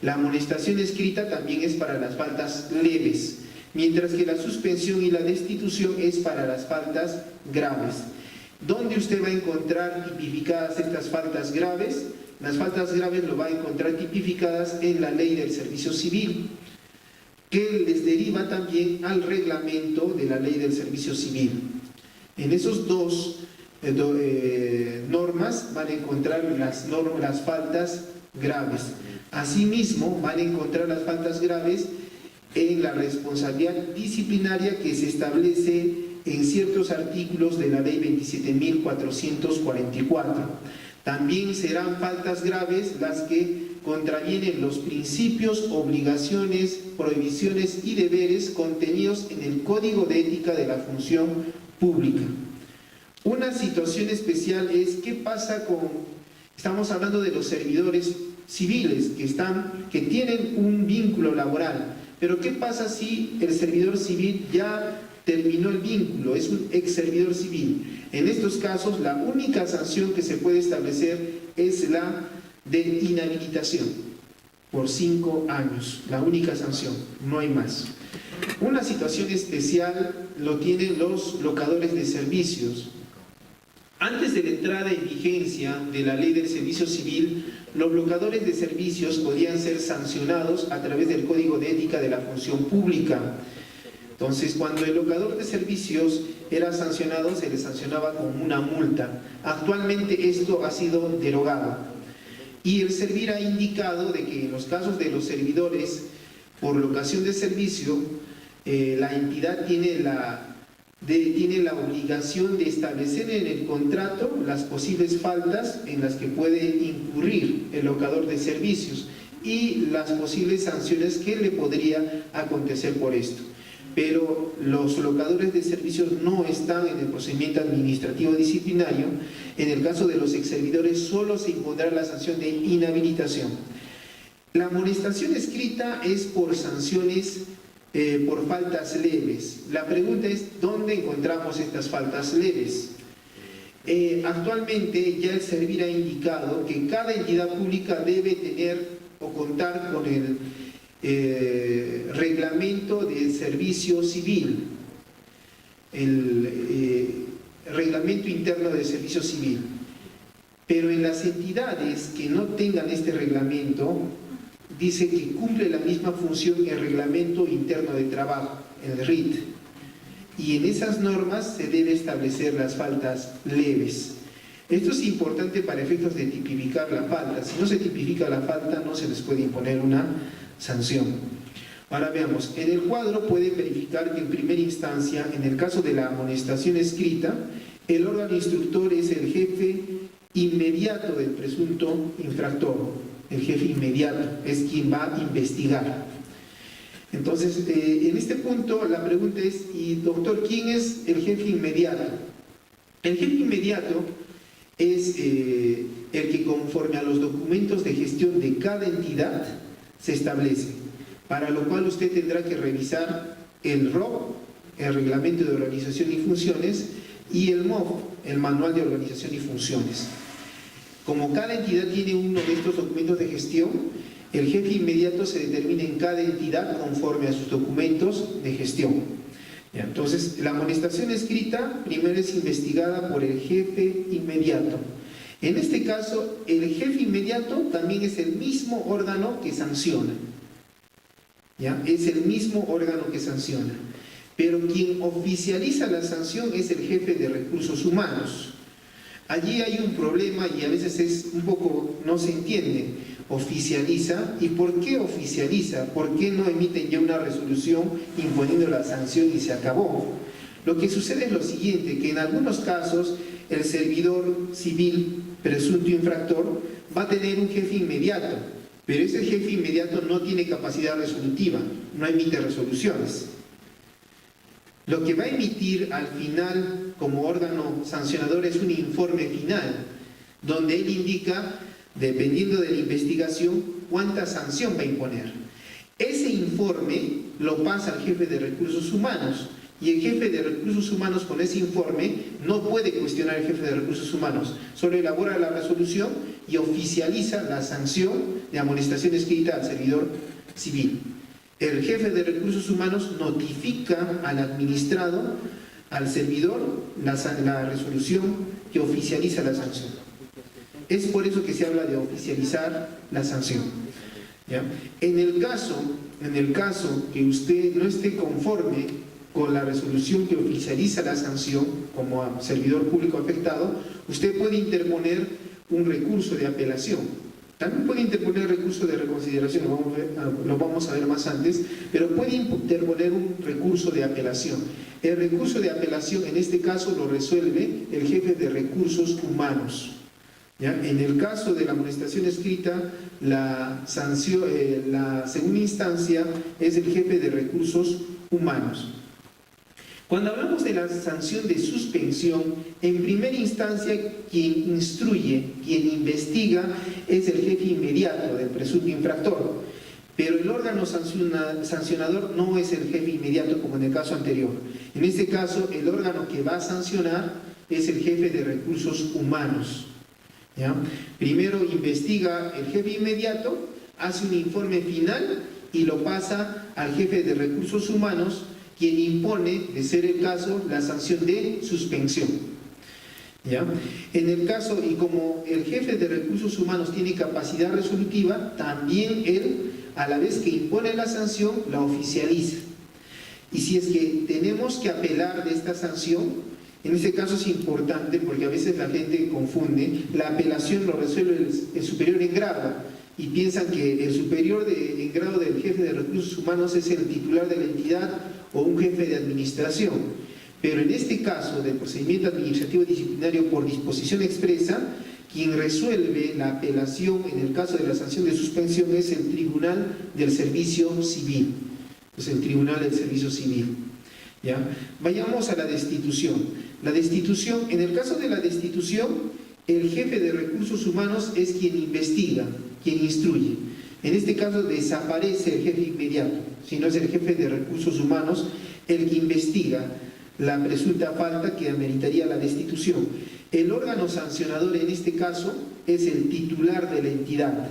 La amonestación escrita también es para las faltas leves, mientras que la suspensión y la destitución es para las faltas graves. ¿Dónde usted va a encontrar tipificadas estas faltas graves? Las faltas graves lo va a encontrar tipificadas en la Ley del Servicio Civil, que les deriva también al reglamento de la Ley del Servicio Civil. En esos dos normas van a encontrar las faltas graves. Asimismo, van a encontrar las faltas graves en la responsabilidad disciplinaria que se establece en ciertos artículos de la Ley 27.444. También serán faltas graves las que contravienen los principios, obligaciones, prohibiciones y deberes contenidos en el Código de Ética de la Función Pública. Una situación especial es qué pasa estamos hablando de los servidores civiles que tienen un vínculo laboral, pero ¿qué pasa si el servidor civil ya terminó el vínculo, es un ex servidor civil? En estos casos, la única sanción que se puede establecer es la de inhabilitación. por 5 años, la única sanción, no hay más. Una situación especial lo tienen los locadores de servicios. Antes de la entrada en vigencia de la Ley del Servicio Civil, los locadores de servicios podían ser sancionados a través del Código de Ética de la Función Pública. Entonces, cuando el locador de servicios era sancionado, se le sancionaba con una multa. Actualmente esto ha sido derogado. Y el Servir ha indicado de que en los casos de los servidores por locación de servicio, la entidad tiene la obligación de establecer en el contrato las posibles faltas en las que puede incurrir el locador de servicios y las posibles sanciones que le podría acontecer por esto. Pero los locadores de servicios no están en el procedimiento administrativo disciplinario. En el caso de los exservidores solo se impondrá la sanción de inhabilitación. La amonestación escrita es por sanciones por faltas leves. La pregunta es, ¿dónde encontramos estas faltas leves? Actualmente ya el Servir ha indicado que cada entidad pública debe tener o contar con el reglamento de servicio civil, el reglamento interno de servicio civil. Pero en las entidades que no tengan este reglamento, dice que cumple la misma función que el reglamento interno de trabajo, el RIT. Y en esas normas se debe establecer las faltas leves. Esto es importante para efectos de tipificar la falta. Si no se tipifica la falta, no se les puede imponer una sanción. Ahora veamos, en el cuadro pueden verificar que en primera instancia, en el caso de la amonestación escrita, el órgano instructor es el jefe inmediato del presunto infractor. El jefe inmediato es quien va a investigar. Entonces, en este punto la pregunta es, y doctor, ¿quién es el jefe inmediato? El jefe inmediato es el que conforme a los documentos de gestión de cada entidad se establece, para lo cual usted tendrá que revisar el ROF, el Reglamento de Organización y Funciones, y el MOF, el Manual de Organización y Funciones. Como cada entidad tiene uno de estos documentos de gestión, el jefe inmediato se determina en cada entidad conforme a sus documentos de gestión. Ya, entonces, la amonestación escrita primero es investigada por el jefe inmediato. En este caso, el jefe inmediato también es el mismo órgano que sanciona. ¿Ya? Es el mismo órgano que sanciona. Pero quien oficializa la sanción es el jefe de recursos humanos. Allí hay un problema y a veces es un poco, no se entiende. Oficializa, ¿y por qué oficializa? ¿Por qué no emiten ya una resolución imponiendo la sanción y se acabó? Lo que sucede es lo siguiente, que en algunos casos el servidor civil presunto infractor va a tener un jefe inmediato, pero ese jefe inmediato no tiene capacidad resolutiva, no emite resoluciones. Lo que va a emitir al final como órgano sancionador es un informe final, donde él indica, dependiendo de la investigación, cuánta sanción va a imponer. Ese informe lo pasa al jefe de recursos humanos, y el jefe de recursos humanos con ese informe no puede cuestionar al jefe de recursos humanos, solo elabora la resolución y oficializa la sanción de amonestación escrita al servidor civil. El jefe de recursos humanos notifica al administrado, al servidor, la resolución que oficializa la sanción. Es por eso que se habla de oficializar la sanción. ¿Ya? En el caso que usted no esté conforme con la resolución que oficializa la sanción como servidor público afectado, usted puede interponer un recurso de apelación. También puede interponer recurso de reconsideración, lo vamos a ver más antes, pero puede interponer un recurso de apelación. El recurso de apelación en este caso lo resuelve el jefe de recursos humanos. ¿Ya? En el caso de la amonestación escrita, la segunda instancia es el jefe de recursos humanos. Cuando hablamos de la sanción de suspensión, en primera instancia quien instruye, quien investiga es el jefe inmediato del presunto infractor, pero el órgano sancionador no es el jefe inmediato como en el caso anterior. En este caso, el órgano que va a sancionar es el jefe de recursos humanos. ¿Ya? Primero investiga el jefe inmediato hace un informe final y lo pasa al jefe de recursos humanos, quien impone, de ser el caso, la sanción de suspensión. ¿Ya? En el caso, y como el jefe de recursos humanos tiene capacidad resolutiva, también él, a la vez que impone la sanción, la oficializa. Y si es que tenemos que apelar de esta sanción, en este caso es importante porque a veces la gente confunde, la apelación lo resuelve el superior en grado y piensan que el superior en grado del jefe de recursos humanos es el titular de la entidad o un jefe de administración. Pero en este caso del procedimiento administrativo disciplinario por disposición expresa, quien resuelve la apelación en el caso de la sanción de suspensión es el Tribunal del Servicio Civil. Es el Tribunal del Servicio Civil. ¿Ya? Vayamos a la destitución. La destitución, en el caso de la destitución, el jefe de recursos humanos es quien investiga, quien instruye. En este caso desaparece el jefe inmediato, sino es el jefe de recursos humanos el que investiga la presunta falta que ameritaría la destitución. El órgano sancionador en este caso es el titular de la entidad.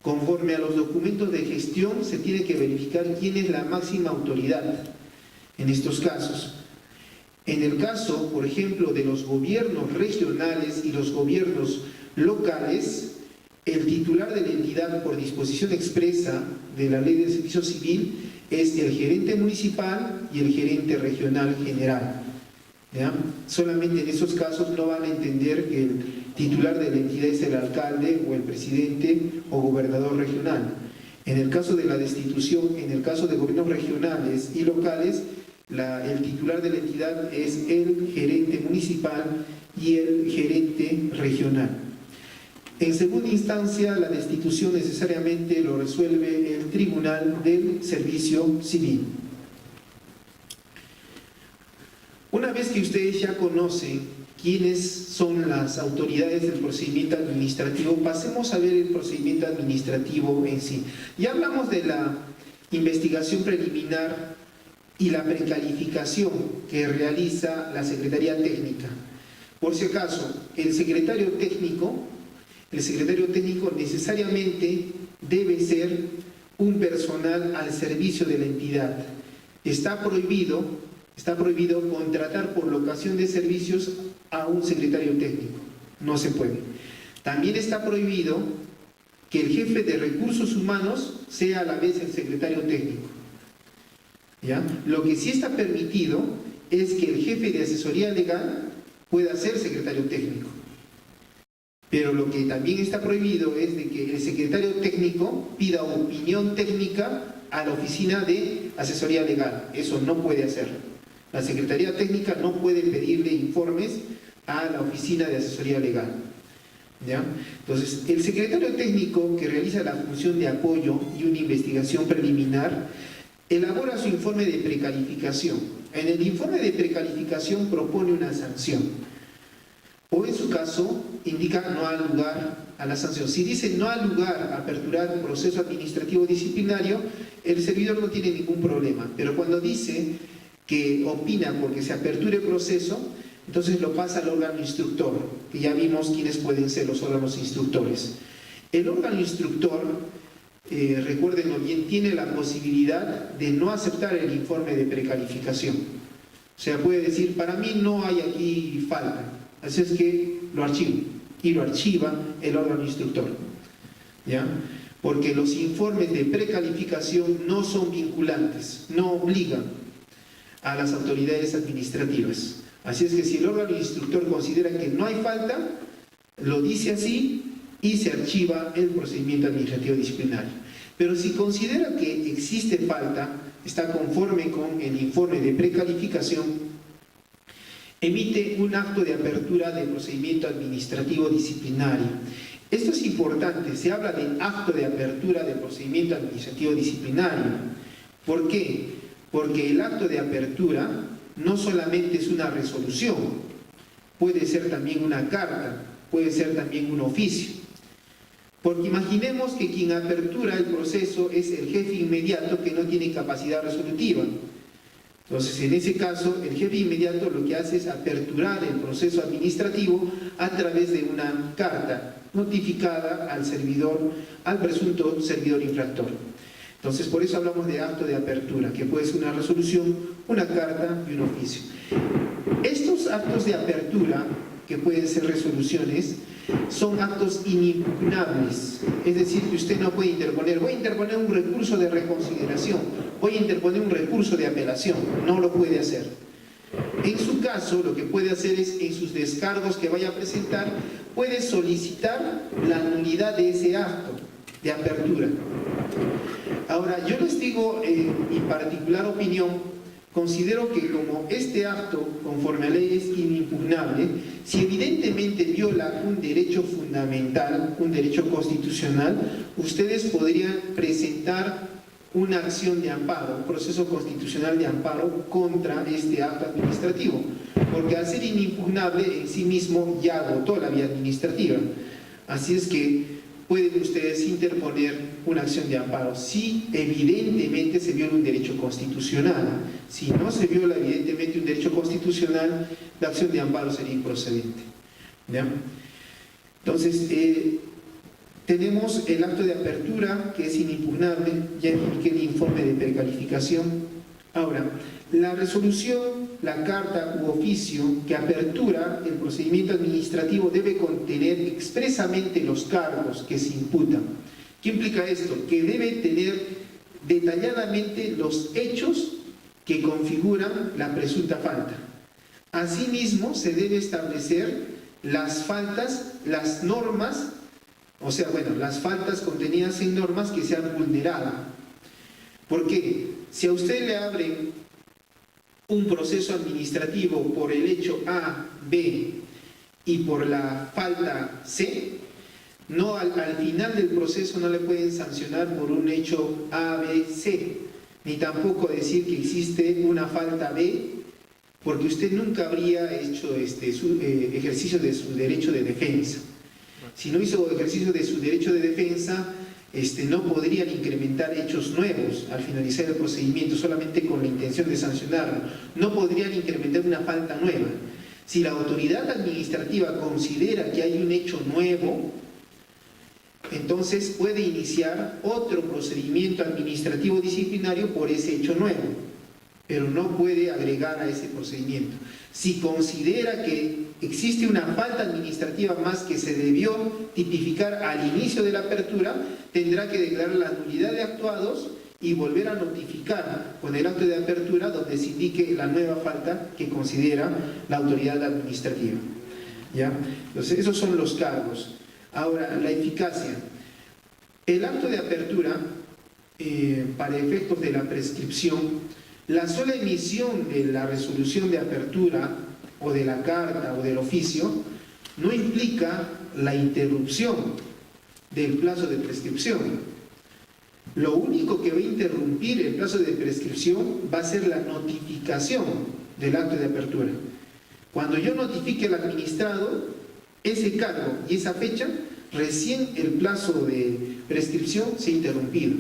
Conforme a los documentos de gestión se tiene que verificar quién es la máxima autoridad en estos casos. En el caso, por ejemplo, de los gobiernos regionales y los gobiernos locales, el titular de la entidad por disposición expresa de la Ley del Servicio Civil es el gerente municipal y el gerente regional general. ¿Ya? Solamente en esos casos no van a entender que el titular de la entidad es el alcalde o el presidente o gobernador regional. En el caso de la destitución, en el caso de gobiernos regionales y locales, el titular de la entidad es el gerente municipal y el gerente regional. En segunda instancia, la destitución necesariamente lo resuelve el Tribunal del Servicio Civil. Una vez que ustedes ya conocen quiénes son las autoridades del procedimiento administrativo, pasemos a ver el procedimiento administrativo en sí. Ya hablamos de la investigación preliminar y la precalificación que realiza la Secretaría Técnica. Por si acaso, el secretario técnico necesariamente debe ser un personal al servicio de la entidad. Está prohibido contratar por locación de servicios a un secretario técnico. No se puede. También está prohibido que el jefe de recursos humanos sea a la vez el secretario técnico. ¿Ya? Lo que sí está permitido es que el jefe de asesoría legal pueda ser secretario técnico. Pero lo que también está prohibido es de que el secretario técnico pida opinión técnica a la oficina de asesoría legal. Eso no puede hacerlo. La Secretaría Técnica no puede pedirle informes a la oficina de asesoría legal. ¿Ya? Entonces, el secretario técnico que realiza la función de apoyo y una investigación preliminar elabora su informe de precalificación. En el informe de precalificación propone una sanción. O en su caso, indica no ha lugar a la sanción. Si dice no ha lugar a aperturar un proceso administrativo disciplinario, el servidor no tiene ningún problema. Pero cuando dice que opina porque se aperture el proceso, entonces lo pasa al órgano instructor, que ya vimos quiénes pueden ser los órganos instructores. El órgano instructor, recuérdenlo bien, tiene la posibilidad de no aceptar el informe de precalificación. O sea, puede decir, para mí no hay aquí falta, así es que lo archivo, y lo archiva el órgano instructor. ¿Ya? Porque los informes de precalificación no son vinculantes, no obligan a las autoridades administrativas. Así es que si el órgano instructor considera que no hay falta, lo dice así y se archiva el procedimiento administrativo disciplinario. Pero si considera que existe falta, está conforme con el informe de precalificación, emite un acto de apertura del procedimiento administrativo disciplinario. Esto es importante, se habla de acto de apertura del procedimiento administrativo disciplinario. ¿Por qué? Porque el acto de apertura no solamente es una resolución, puede ser también una carta, puede ser también un oficio. Porque imaginemos que quien apertura el proceso es el jefe inmediato que no tiene capacidad resolutiva. Entonces, en ese caso, el jefe inmediato lo que hace es aperturar el proceso administrativo a través de una carta notificada al servidor, al presunto servidor infractor. Entonces, por eso hablamos de acto de apertura, que puede ser una resolución, una carta y un oficio. Estos actos de apertura, que pueden ser resoluciones, son actos inimpugnables, es decir, que usted no puede interponer, voy a interponer un recurso de reconsideración, voy a interponer un recurso de apelación, no lo puede hacer. En su caso, lo que puede hacer es, en sus descargos que vaya a presentar, puede solicitar la nulidad de ese acto de apertura. Ahora, yo les digo, mi particular opinión, considero que como este acto, conforme a ley, es inimpugnable, si evidentemente viola un derecho fundamental, un derecho constitucional, ustedes podrían presentar una acción de amparo, un proceso constitucional de amparo contra este acto administrativo, porque al ser inimpugnable en sí mismo ya agotó la vía administrativa. Así es que pueden ustedes interponer una acción de amparo si evidentemente se viola un derecho constitucional. Si no se viola evidentemente un derecho constitucional, la acción de amparo sería improcedente. ¿Ya? Entonces, tenemos el acto de apertura, que es inimpugnable, ya expliqué el informe de precalificación. Ahora, la resolución, la carta u oficio que apertura el procedimiento administrativo debe contener expresamente los cargos que se imputan. ¿Qué implica esto? Que debe tener detalladamente los hechos que configuran la presunta falta. Asimismo, se debe establecer las faltas, las normas, o sea, bueno, las faltas contenidas en normas que se han vulnerado. ¿Por qué? Si a usted le abren un proceso administrativo por el hecho A, B y por la falta C, no, al final del proceso no le pueden sancionar por un hecho A, B, C, ni tampoco decir que existe una falta B, porque usted nunca habría hecho ejercicio de su derecho de defensa. Si no hizo ejercicio de su derecho de defensa, no podrían incrementar hechos nuevos al finalizar el procedimiento solamente con la intención de sancionarlo. No podrían incrementar una falta nueva. Si la autoridad administrativa considera que hay un hecho nuevo, entonces puede iniciar otro procedimiento administrativo disciplinario por ese hecho nuevo, pero no puede agregar a ese procedimiento. Si considera que existe una falta administrativa más que se debió tipificar al inicio de la apertura, tendrá que declarar la nulidad de actuados y volver a notificar con el acto de apertura donde se indique la nueva falta que considera la autoridad administrativa. ¿Ya? Entonces, esos son los cargos. Ahora, la eficacia. El acto de apertura, para efectos de la prescripción, la sola emisión de la resolución de apertura o de la carta o del oficio no implica la interrupción del plazo de prescripción. Lo único que va a interrumpir el plazo de prescripción va a ser la notificación del acto de apertura. Cuando yo notifique al administrado ese cargo y esa fecha, recién el plazo de prescripción se ha interrumpido.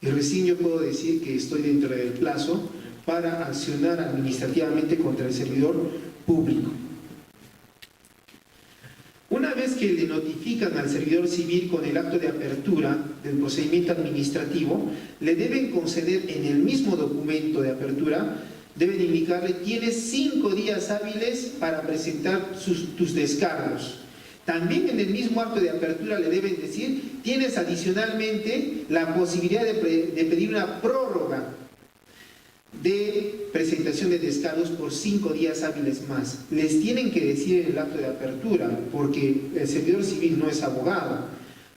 Y recién yo puedo decir que estoy dentro del plazo para accionar administrativamente contra el servidor público. Una vez que le notifican al servidor civil con el acto de apertura del procedimiento administrativo, le deben conceder en el mismo documento de apertura, deben indicarle: tienes 5 días hábiles para presentar tus descargos. También en el mismo acto de apertura le deben decir: tienes adicionalmente la posibilidad de pedir una prórroga de presentación de descargos por 5 días hábiles más. Les tienen que decir en el acto de apertura, porque el servidor civil no es abogado.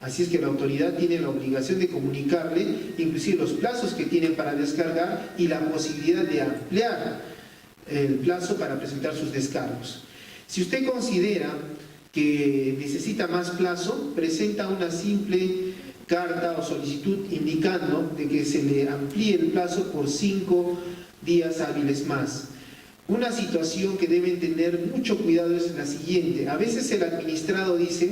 Así es que la autoridad tiene la obligación de comunicarle inclusive los plazos que tienen para descargar y la posibilidad de ampliar el plazo para presentar sus descargos. Si usted considera que necesita más plazo, presenta una simple carta o solicitud indicando de que se le amplíe el plazo por 5 días hábiles más. Una situación que deben tener mucho cuidado es la siguiente: a veces el administrado dice,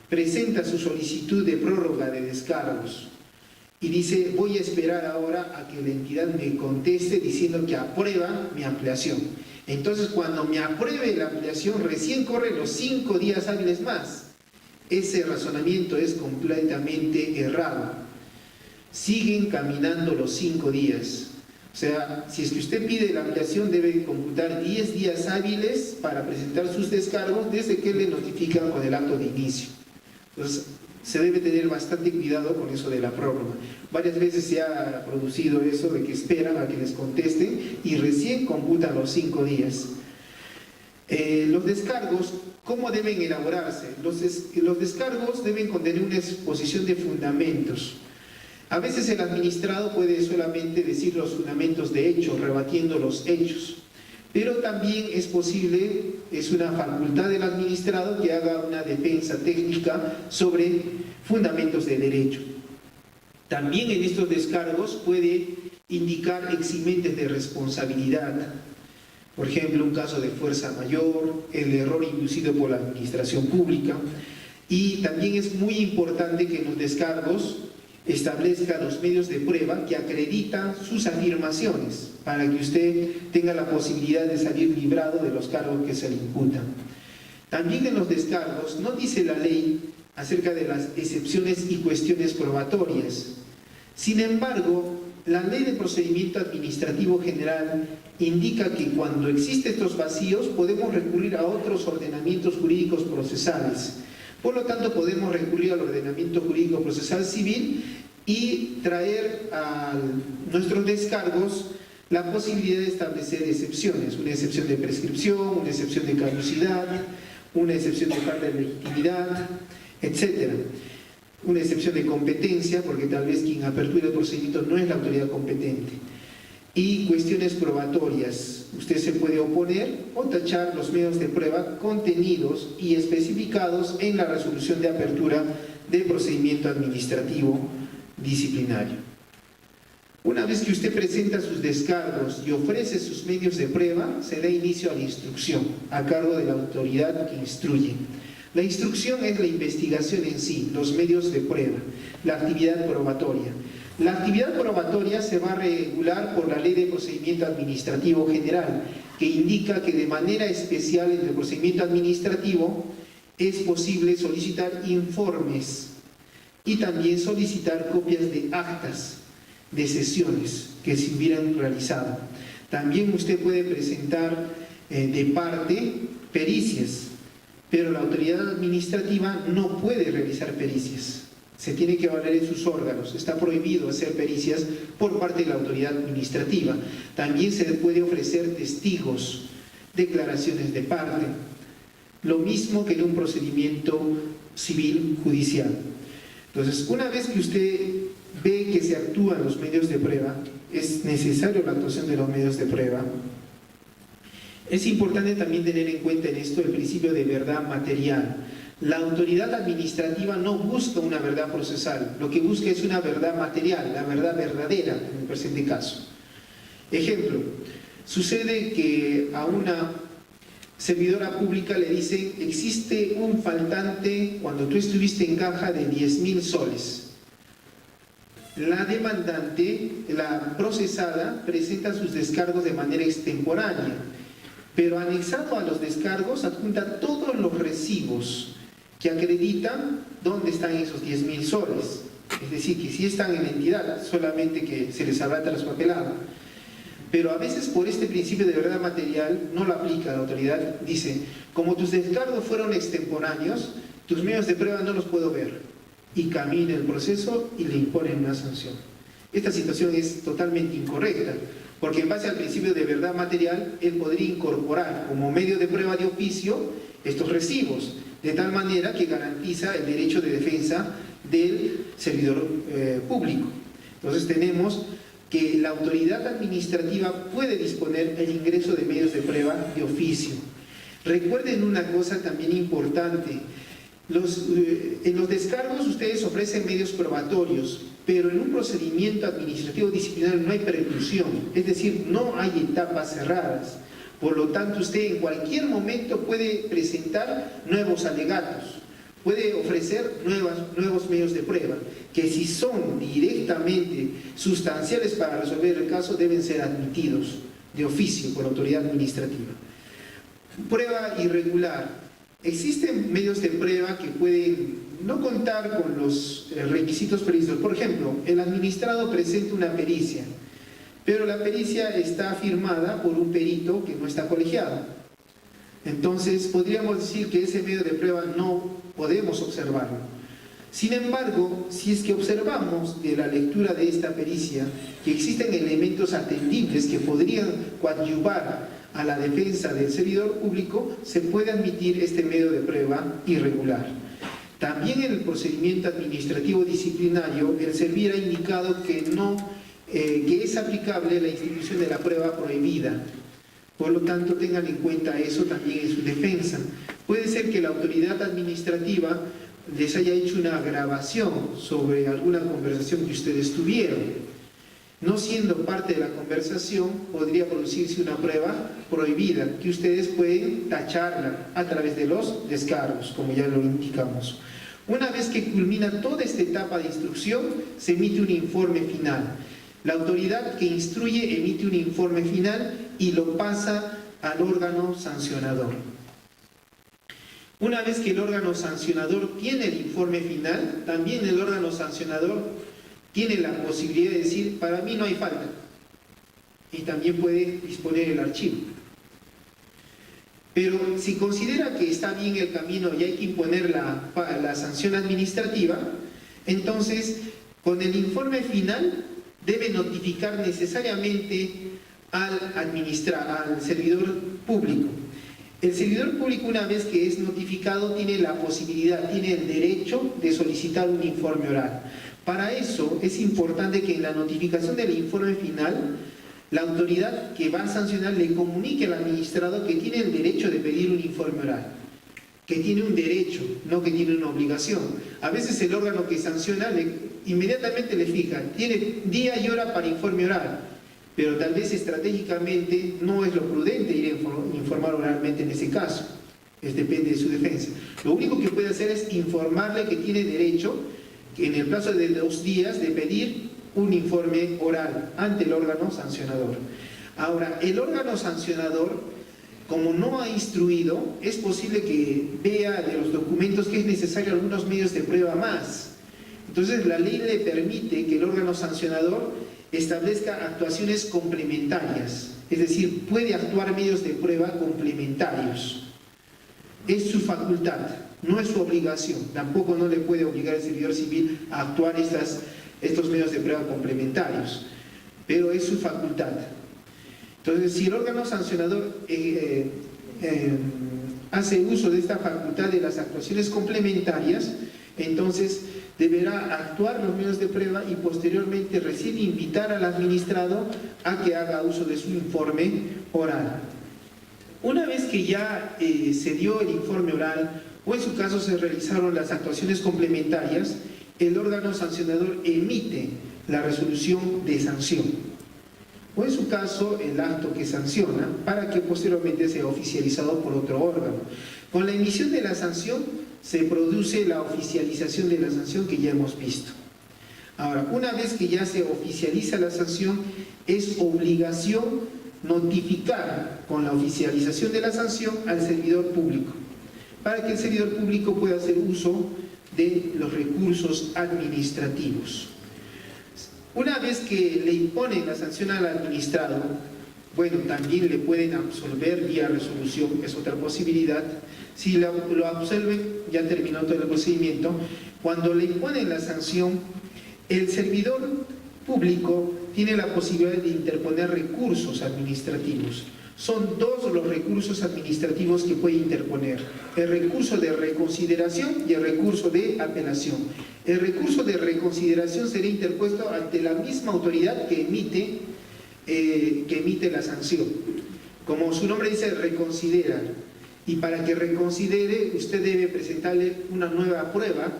presenta su solicitud de prórroga de descargos y dice: voy a esperar ahora a que la entidad me conteste diciendo que aprueba mi ampliación. Entonces, cuando me apruebe la ampliación, recién corren los 5 días hábiles más. ese razonamiento es completamente errado. Siguen caminando los 5 días. O sea, si es que usted pide la ampliación, debe computar 10 días hábiles para presentar sus descargos desde que le notifican con el acto de inicio. Entonces, se debe tener bastante cuidado con eso de la prórroga. Varias veces se ha producido eso de que esperan a que les contesten y recién computan los 5 días. Los descargos, ¿cómo deben elaborarse? Los descargos deben contener una exposición de fundamentos. A veces el administrado puede solamente decir los fundamentos de hechos, rebatiendo los hechos. Pero también es posible, es una facultad del administrado que haga una defensa técnica sobre fundamentos de derecho. También en estos descargos puede indicar eximentes de responsabilidad. Por ejemplo, un caso de fuerza mayor, el error inducido por la administración pública. Y también es muy importante que en los descargos establezca los medios de prueba que acreditan sus afirmaciones para que usted tenga la posibilidad de salir librado de los cargos que se le imputan. También en los descargos no dice la ley acerca de las excepciones y cuestiones probatorias. Sin embargo, la Ley de Procedimiento Administrativo General indica que cuando existen estos vacíos podemos recurrir a otros ordenamientos jurídicos procesales. Por lo tanto, podemos recurrir al ordenamiento jurídico procesal civil y traer a nuestros descargos la posibilidad de establecer excepciones, una excepción de prescripción, una excepción de caducidad, una excepción de falta de legitimidad, etc. Una excepción de competencia, porque tal vez quien apertura el procedimiento no es la autoridad competente. Y cuestiones probatorias, usted se puede oponer o tachar los medios de prueba contenidos y especificados en la resolución de apertura del procedimiento administrativo disciplinario. Una vez que usted presenta sus descargos y ofrece sus medios de prueba, se da inicio a la instrucción a cargo de la autoridad que instruye. La instrucción es la investigación en sí, los medios de prueba, la actividad probatoria. La actividad probatoria se va a regular por la Ley de Procedimiento Administrativo General, que indica que de manera especial en el procedimiento administrativo es posible solicitar informes y también solicitar copias de actas de sesiones que se hubieran realizado. También usted puede presentar de parte pericias, pero la autoridad administrativa no puede realizar pericias. Se tiene que valer en sus órganos. Está prohibido hacer pericias por parte de la autoridad administrativa. También se le puede ofrecer testigos, declaraciones de parte. Lo mismo que en un procedimiento civil judicial. Entonces, una vez que usted ve que se actúan los medios de prueba, es necesario la actuación de los medios de prueba. Es importante también tener en cuenta en esto el principio de verdad material. La autoridad administrativa no busca una verdad procesal, lo que busca es una verdad material, la verdad verdadera en el presente caso. Ejemplo, sucede que a una servidora pública le dicen: existe un faltante cuando tú estuviste en caja de 10.000 soles. La demandante, la procesada, presenta sus descargos de manera extemporánea, pero anexado a los descargos adjunta todos los recibos que acreditan dónde están esos 10.000 soles. Es decir, que sí están en la entidad, solamente que se les habrá traspapelado. Pero a veces por este principio de verdad material no lo aplica la autoridad. Dice: como tus descargos fueron extemporáneos, tus medios de prueba no los puedo ver. Y camina el proceso y le imponen una sanción. Esta situación es totalmente incorrecta, porque en base al principio de verdad material, él podría incorporar como medio de prueba de oficio estos recibos, de tal manera que garantiza el derecho de defensa del servidor público. Entonces tenemos que la autoridad administrativa puede disponer el ingreso de medios de prueba de oficio. Recuerden una cosa también importante: en los descargos ustedes ofrecen medios probatorios, pero en un procedimiento administrativo disciplinario no hay preclusión, es decir, no hay etapas cerradas. Por lo tanto, usted en cualquier momento puede presentar nuevos alegatos, puede ofrecer nuevos medios de prueba, que si son directamente sustanciales para resolver el caso, deben ser admitidos de oficio por autoridad administrativa. Prueba irregular. Existen medios de prueba que pueden no contar con los requisitos previstos. Por ejemplo, el administrado presenta una pericia, pero la pericia está firmada por un perito que no está colegiado. Entonces, podríamos decir que ese medio de prueba no podemos observarlo. Sin embargo, si es que observamos de la lectura de esta pericia que existen elementos atendibles que podrían coadyuvar a la defensa del servidor público, se puede admitir este medio de prueba irregular. También en el procedimiento administrativo disciplinario, el SERVIR ha indicado que es aplicable la institución de la prueba prohibida. Por lo tanto, tengan en cuenta eso también en su defensa. Puede ser que la autoridad administrativa les haya hecho una grabación sobre alguna conversación que ustedes tuvieron. No siendo parte de la conversación, podría producirse una prueba prohibida, que ustedes pueden tacharla a través de los descargos, como ya lo indicamos. Una vez que culmina toda esta etapa de instrucción, se emite un informe final. La autoridad que instruye emite un informe final y lo pasa al órgano sancionador. Una vez que el órgano sancionador tiene el informe final, también el órgano sancionador tiene la posibilidad de decir, para mí no hay falta, y también puede disponer el archivo. Pero si considera que está bien el camino y hay que imponer la sanción administrativa, entonces con el informe final debe notificar necesariamente al servidor público. El servidor público, una vez que es notificado, tiene la posibilidad, tiene el derecho de solicitar un informe oral. Para eso es importante que en la notificación del informe final, la autoridad que va a sancionar le comunique al administrado que tiene el derecho de pedir un informe oral, que tiene un derecho, no que tiene una obligación. A veces el órgano que sanciona inmediatamente le fija, tiene día y hora para informe oral, pero tal vez estratégicamente no es lo prudente ir a informar oralmente en ese caso. Depende de su defensa. Lo único que puede hacer es informarle que tiene derecho, que en el plazo de 2 días, de pedir un informe oral ante el órgano sancionador. Ahora, el órgano sancionador, como no ha instruido, es posible que vea de los documentos que es necesario algunos medios de prueba más. Entonces, la ley le permite que el órgano sancionador establezca actuaciones complementarias, es decir, puede actuar medios de prueba complementarios. Es su facultad, no es su obligación. Tampoco no le puede obligar al servidor civil a actuar estos medios de prueba complementarios, pero es su facultad. Entonces, si el órgano sancionador hace uso de esta facultad de las actuaciones complementarias, entonces deberá actuar los medios de prueba y posteriormente recién invitar al administrado a que haga uso de su informe oral. Una vez que ya se dio el informe oral, o en su caso se realizaron las actuaciones complementarias, el órgano sancionador emite la resolución de sanción, o en su caso el acto que sanciona, para que posteriormente sea oficializado por otro órgano. Con la emisión de la sanción se produce la oficialización de la sanción que ya hemos visto. Ahora, una vez que ya se oficializa la sanción, es obligación notificar con la oficialización de la sanción al servidor público, para que el servidor público pueda hacer uso de los recursos administrativos. Una vez que le imponen la sanción al administrado, bueno, también le pueden absolver vía resolución, es otra posibilidad. Si lo absolven, ya terminó todo el procedimiento. Cuando le imponen la sanción, el servidor público tiene la posibilidad de interponer recursos administrativos. Son 2 los recursos administrativos que puede interponer: el recurso de reconsideración y el recurso de apelación. El recurso de reconsideración será interpuesto ante la misma autoridad que emite la sanción. Como su nombre dice, reconsidera. Y para que reconsidere, usted debe presentarle una nueva prueba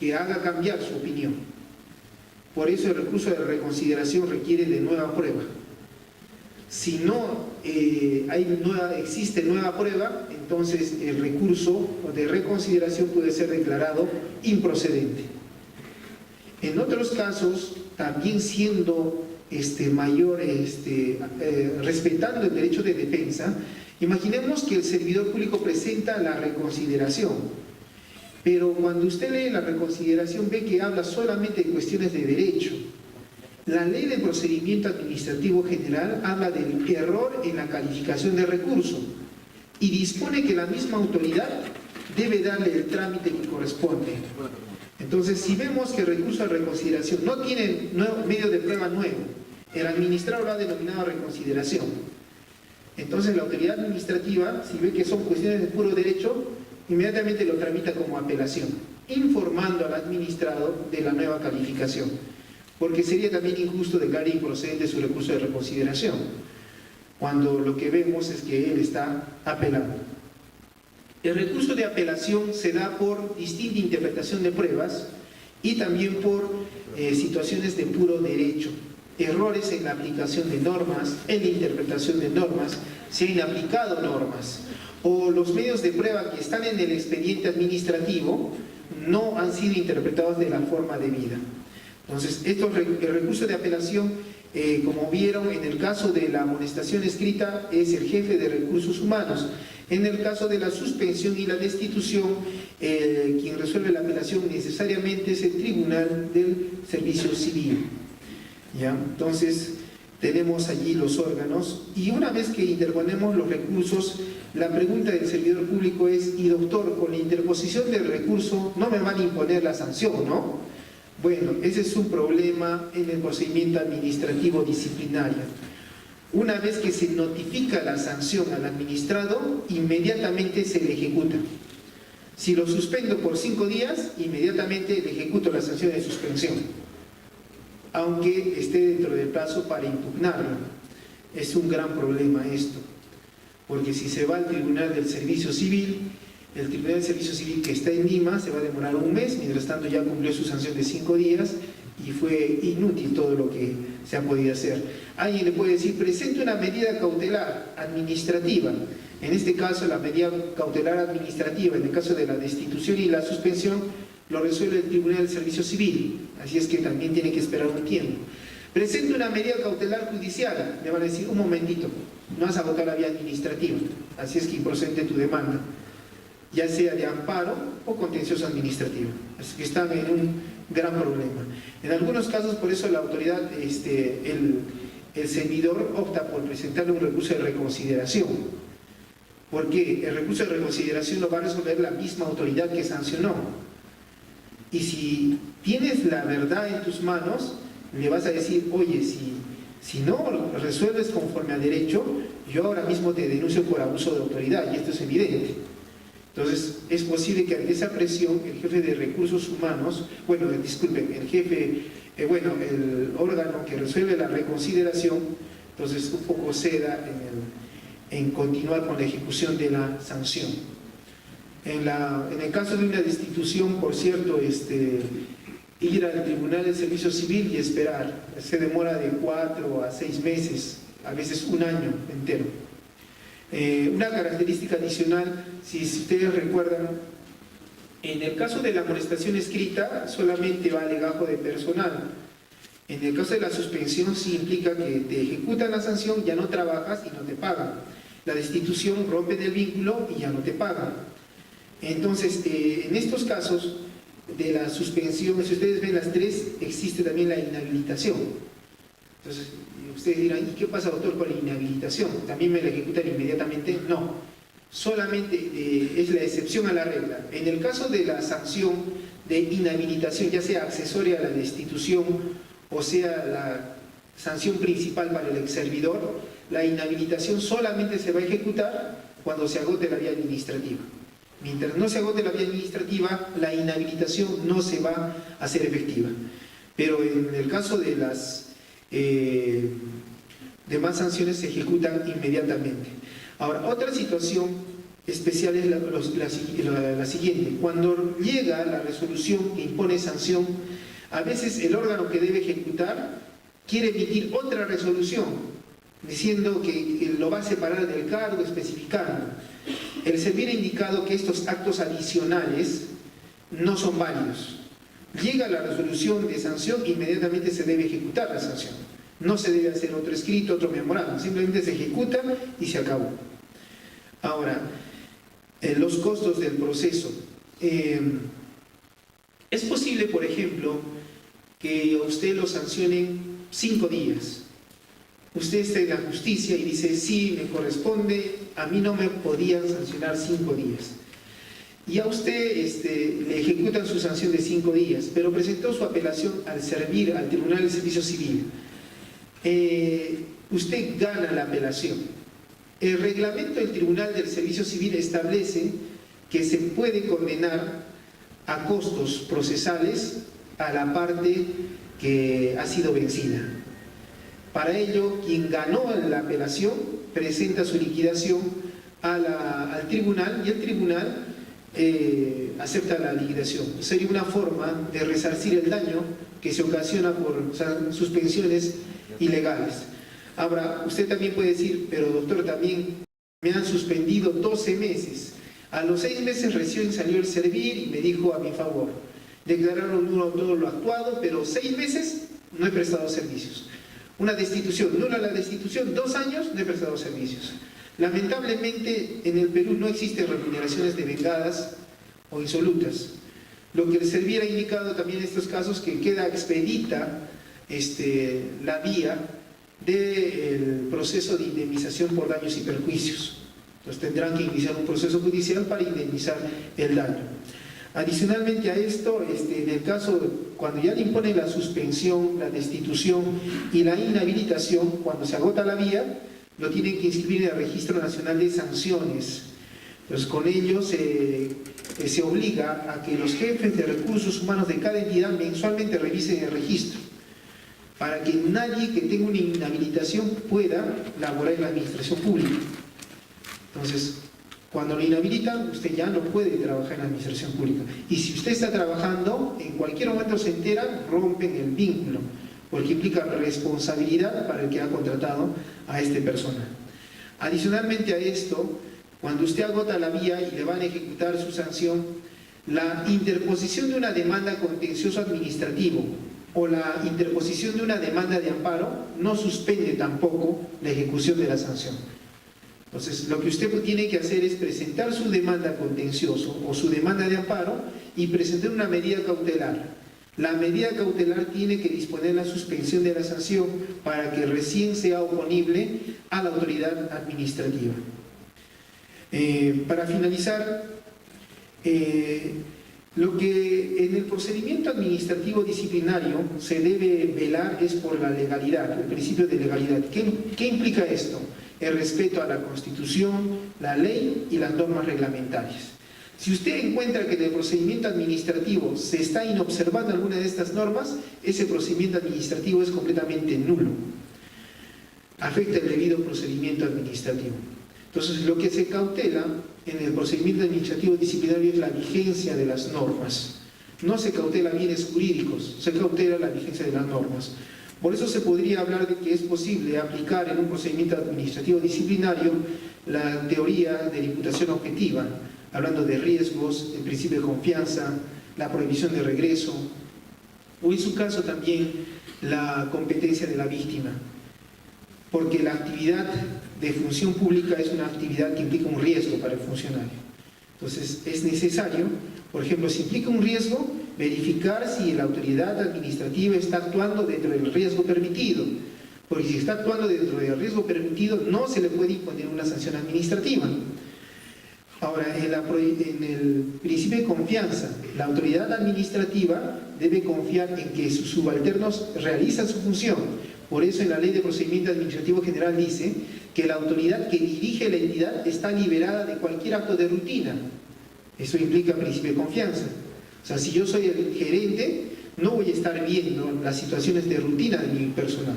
que haga cambiar su opinión. Por eso el recurso de reconsideración requiere de nueva prueba. Si no existe nueva prueba, entonces el recurso de reconsideración puede ser declarado improcedente. En otros casos, también siendo respetando el derecho de defensa, Imaginemos que el servidor público presenta la reconsideración, pero cuando usted lee la reconsideración ve que habla solamente de cuestiones de derecho. La Ley de Procedimiento Administrativo General habla del error en la calificación de recurso y dispone que la misma autoridad debe darle el trámite que corresponde. Entonces, si vemos que el recurso de reconsideración no tiene medio de prueba nuevo, el administrador lo ha denominado reconsideración. Entonces, la autoridad administrativa, si ve que son cuestiones de puro derecho, inmediatamente lo tramita como apelación, informando al administrado de la nueva calificación, porque sería también injusto declarar improcedente su recurso de reconsideración, cuando lo que vemos es que él está apelando. El recurso de apelación se da por distinta interpretación de pruebas y también por situaciones de puro derecho, errores en la aplicación de normas, en la interpretación de normas, se han aplicado normas, o los medios de prueba que están en el expediente administrativo no han sido interpretados de la forma debida. Entonces, el recurso de apelación, como vieron, en el caso de la amonestación escrita es el jefe de recursos humanos. En el caso de la suspensión y la destitución, quien resuelve la apelación necesariamente es el Tribunal del Servicio Civil. ¿Ya? Entonces, tenemos allí los órganos y una vez que interponemos los recursos, la pregunta del servidor público es: y doctor, con la interposición del recurso no me van a imponer la sanción, ¿no? Bueno, ese es un problema en el procedimiento administrativo disciplinario. Una vez que se notifica la sanción al administrado, inmediatamente se le ejecuta. Si lo suspendo por 5 días, inmediatamente le ejecuto la sanción de suspensión, aunque esté dentro del plazo para impugnarlo. Es un gran problema esto, porque si se va al Tribunal del Servicio Civil, el Tribunal del Servicio Civil que está en Lima se va a demorar un mes, mientras tanto ya cumplió su sanción de 5 días y fue inútil todo lo que se ha podido hacer. Alguien le puede decir: presente una medida cautelar administrativa. En este caso, la medida cautelar administrativa, en el caso de la destitución y la suspensión, lo resuelve el Tribunal del Servicio Civil, así es que también tiene que esperar un tiempo. Presente una medida cautelar judicial, le van a decir: un momentito, no has agotado la vía administrativa, así es que improcedente tu demanda, ya sea de amparo o contencioso administrativo. Así que están en un gran problema. En algunos casos, por eso la autoridad, el servidor opta por presentarle un recurso de reconsideración, porque el recurso de reconsideración lo va a resolver la misma autoridad que sancionó. Y si tienes la verdad en tus manos, le vas a decir: oye, si no resuelves conforme a derecho, yo ahora mismo te denuncio por abuso de autoridad, y esto es evidente. Entonces, es posible que ante esa presión, el jefe de recursos humanos, el órgano que resuelve la reconsideración, entonces un poco ceda en continuar con la ejecución de la sanción. En el caso de una destitución, por cierto, ir al Tribunal del Servicio Civil y esperar, se demora de 4 a 6 meses, a veces un año entero. Una característica adicional, si ustedes recuerdan, en el caso de la amonestación escrita solamente va legajo de personal. En el caso de la suspensión sí implica que te ejecutan la sanción, ya no trabajas y no te pagan. La destitución, rompen el vínculo y ya no te pagan. Entonces, en estos casos de la suspensión, si ustedes ven las tres, existe también la inhabilitación. Entonces, ustedes dirán: ¿y qué pasa, doctor, con la inhabilitación? ¿También me la ejecutan inmediatamente? No, solamente es la excepción a la regla. En el caso de la sanción de inhabilitación, ya sea accesoria a la destitución o sea la sanción principal para el exservidor, la inhabilitación solamente se va a ejecutar cuando se agote la vía administrativa. Mientras no se agote la vía administrativa, la inhabilitación no se va a hacer efectiva. Pero en el caso de las demás sanciones se ejecutan inmediatamente. Ahora, otra situación especial es la siguiente: cuando llega la resolución que impone sanción, a veces el órgano que debe ejecutar quiere emitir otra resolución diciendo que lo va a separar del cargo, especificando. El servir ha indicado que estos actos adicionales no son válidos. Llega la resolución de sanción, inmediatamente se debe ejecutar la sanción. No se debe hacer otro escrito, otro memorando, simplemente se ejecuta y se acabó. Ahora, los costos del proceso. Es posible, por ejemplo, que a usted lo sancionen 5 días. Usted está en la justicia y dice, sí, me corresponde, a mí no me podían sancionar 5 días. Y a usted le ejecutan su sanción de 5 días, pero presentó su apelación al Tribunal del Servicio Civil. Usted gana la apelación. El reglamento del Tribunal del Servicio Civil establece que se puede condenar a costos procesales a la parte que ha sido vencida. Para ello, quien ganó la apelación presenta su liquidación al tribunal y el tribunal acepta la liquidación. Sería una forma de resarcir el daño que se ocasiona por suspensiones ilegales. Ahora, usted también puede decir, pero doctor, también me han suspendido 12 meses. A los 6 meses recién salió el servir y me dijo a mi favor. Declararon nulo todo lo actuado, pero 6 meses no he prestado servicios. Una destitución, nula la destitución, 2 años no he prestado servicios. Lamentablemente en el Perú no existen remuneraciones devengadas o insolutas. Lo que el Servir ha indicado también en estos casos que queda expedita la vía del proceso de indemnización por daños y perjuicios. Entonces tendrán que iniciar un proceso judicial para indemnizar el daño. Adicionalmente a esto, en el caso cuando ya le imponen la suspensión, la destitución y la inhabilitación, cuando se agota la vía, lo tienen que inscribir en el Registro Nacional de Sanciones. Entonces con ello se obliga a que los jefes de recursos humanos de cada entidad mensualmente revisen el registro, para que nadie que tenga una inhabilitación pueda laborar en la administración pública. Entonces, cuando lo inhabilitan, usted ya no puede trabajar en la administración pública. Y si usted está trabajando, en cualquier momento se entera, rompen el vínculo, porque implica responsabilidad para el que ha contratado a este personal. Adicionalmente a esto, cuando usted agota la vía y le van a ejecutar su sanción, la interposición de una demanda contencioso administrativo o la interposición de una demanda de amparo no suspende tampoco la ejecución de la sanción. Entonces, lo que usted tiene que hacer es presentar su demanda contencioso o su demanda de amparo y presentar una medida cautelar. La medida cautelar tiene que disponer la suspensión de la sanción para que recién sea oponible a la autoridad administrativa. Para finalizar, lo que en el procedimiento administrativo disciplinario se debe velar es por la legalidad, el principio de legalidad. ¿Qué implica esto? El respeto a la Constitución, la ley y las normas reglamentarias. Si usted encuentra que en el procedimiento administrativo se está inobservando alguna de estas normas, ese procedimiento administrativo es completamente nulo. Afecta el debido procedimiento administrativo. Entonces, lo que se cautela en el procedimiento administrativo disciplinario es la vigencia de las normas. No se cautela bienes jurídicos, se cautela la vigencia de las normas. Por eso se podría hablar de que es posible aplicar en un procedimiento administrativo disciplinario la teoría de la imputación objetiva, hablando de riesgos, el principio de confianza, la prohibición de regreso, o en su caso también la competencia de la víctima, porque la actividad de función pública es una actividad que implica un riesgo para el funcionario. Entonces es necesario, por ejemplo, si implica un riesgo, verificar si la autoridad administrativa está actuando dentro del riesgo permitido, porque si está actuando dentro del riesgo permitido no se le puede imponer una sanción administrativa. Ahora, en el principio de confianza, la autoridad administrativa debe confiar en que sus subalternos realizan su función. Por eso en la Ley de Procedimiento Administrativo General dice que la autoridad que dirige la entidad está liberada de cualquier acto de rutina. Eso implica principio de confianza. O sea, si yo soy el gerente, no voy a estar viendo las situaciones de rutina de mi personal.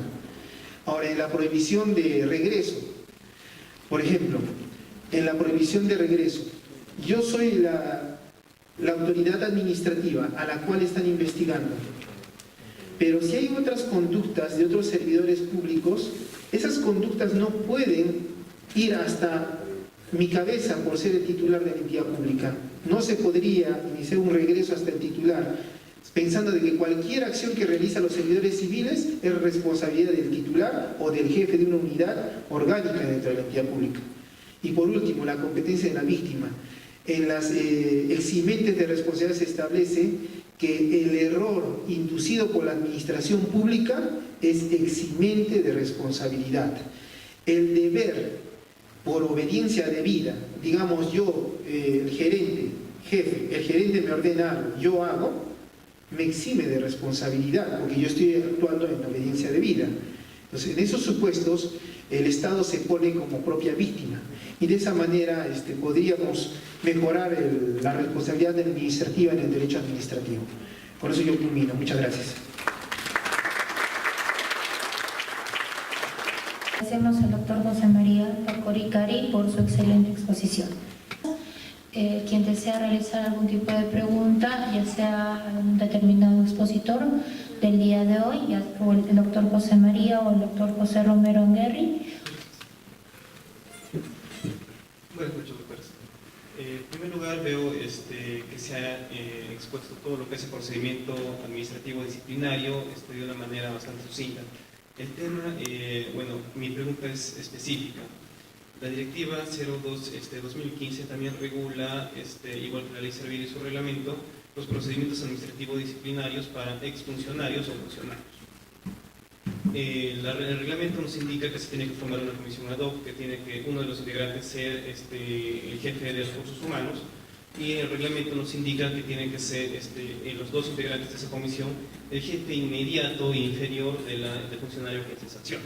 Ahora, en la prohibición de regreso, por ejemplo, en la prohibición de regreso, yo soy la autoridad administrativa a la cual están investigando. Pero si hay otras conductas de otros servidores públicos, esas conductas no pueden ir hasta mi cabeza por ser el titular de la entidad pública. No se podría iniciar un regreso hasta el titular, pensando de que cualquier acción que realizan los servidores civiles es responsabilidad del titular o del jefe de una unidad orgánica dentro de la entidad pública. Y por último, la competencia de la víctima. En las eximentes de responsabilidad se establece que el error inducido por la administración pública es eximente de responsabilidad. El deber por obediencia debida, digamos yo, el gerente, jefe, el gerente me ordena algo, yo hago, me exime de responsabilidad, porque yo estoy actuando en obediencia debida. Entonces, en esos supuestos, el Estado se pone como propia víctima, y de esa manera podríamos mejorar la responsabilidad administrativa en el derecho administrativo. Con eso yo culmino. Muchas gracias. Agradecemos al doctor José María Pacoricari por su excelente exposición. Quien desea realizar algún tipo de pregunta, ya sea a un determinado expositor del día de hoy, ya o el doctor José María o el doctor José Romero Anguerri. Buenas noches, doctores. En primer lugar, veo que se ha expuesto todo lo que es el procedimiento administrativo disciplinario de una manera bastante sucinta. El tema, bueno, mi pregunta es específica. La directiva 02-2015 también regula, igual que la ley Servir y su reglamento, los procedimientos administrativos disciplinarios para exfuncionarios o funcionarios. El reglamento nos indica que se tiene que formar una comisión ad hoc, que tiene que uno de los integrantes ser el jefe de recursos humanos, y el reglamento nos indica que tienen que ser los dos integrantes de esa comisión el jefe inmediato e inferior del funcionario que se sanciona.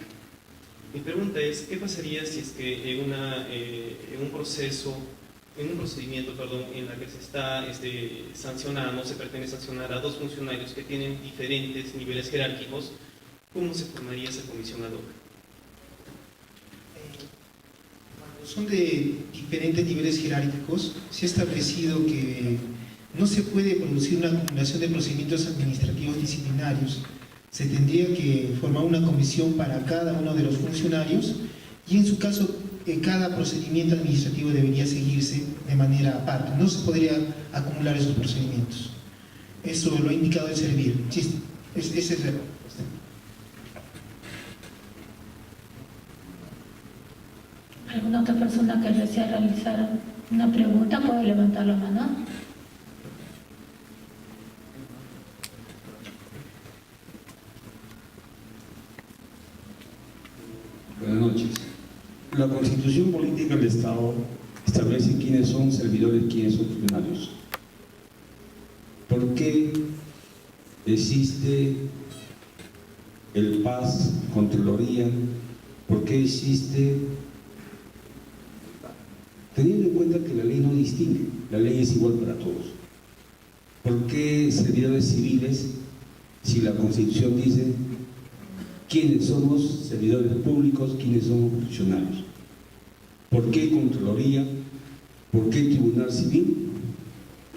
Mi pregunta es, ¿qué pasaría si es que en un procedimiento en la que se está sancionando, se pretende sancionar a dos funcionarios que tienen diferentes niveles jerárquicos? ¿Cómo se formaría esa comisión ad hoc? Son de diferentes niveles jerárquicos. Se ha establecido que no se puede producir una acumulación de procedimientos administrativos disciplinarios. Se tendría que formar una comisión para cada uno de los funcionarios y en su caso cada procedimiento administrativo debería seguirse de manera aparte. No se podría acumular esos procedimientos. Eso lo ha indicado el Servir. Sí, ese es el... ¿Alguna otra persona que desea realizar una pregunta puede levantar la mano? Buenas noches. La Constitución Política del Estado establece quiénes son servidores, quiénes son funcionarios. ¿Por qué existe el PAS, Contraloría? ¿Por qué existe? Teniendo en cuenta que la ley no distingue, la ley es igual para todos. ¿Por qué servidores civiles si la Constitución dice quiénes somos servidores públicos, quiénes somos funcionarios? ¿Por qué Contraloría? ¿Por qué Tribunal Civil?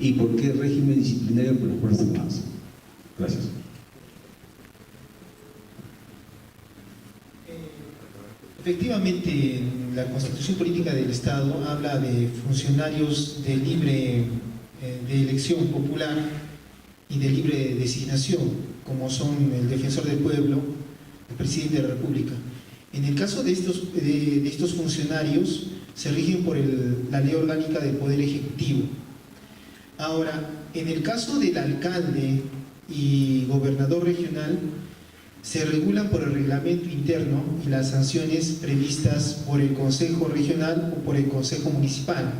¿Y por qué régimen disciplinario por las Fuerzas Armadas? Gracias. Efectivamente, la Constitución Política del Estado habla de funcionarios de libre de elección popular y de libre designación, como son el defensor del pueblo, el presidente de la República. En el caso de estos funcionarios, se rigen por la Ley Orgánica del Poder Ejecutivo. Ahora, en el caso del alcalde y gobernador regional, se regulan por el reglamento interno y las sanciones previstas por el Consejo Regional o por el Consejo Municipal.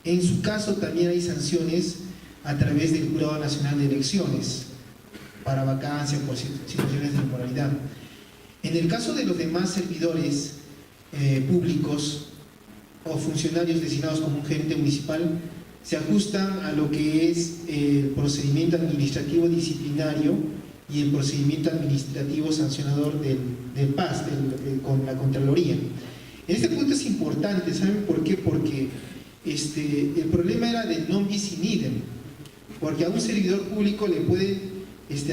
En su caso también hay sanciones a través del Jurado Nacional de Elecciones para vacancia por situaciones de inmoralidad. En el caso de los demás servidores públicos o funcionarios designados como un gerente municipal, se ajustan a lo que es el procedimiento administrativo disciplinario y el procedimiento administrativo sancionador del PAS, con la Contraloría. En este punto es importante, ¿saben por qué? Porque el problema era del non bis in idem, porque a un servidor público le pueden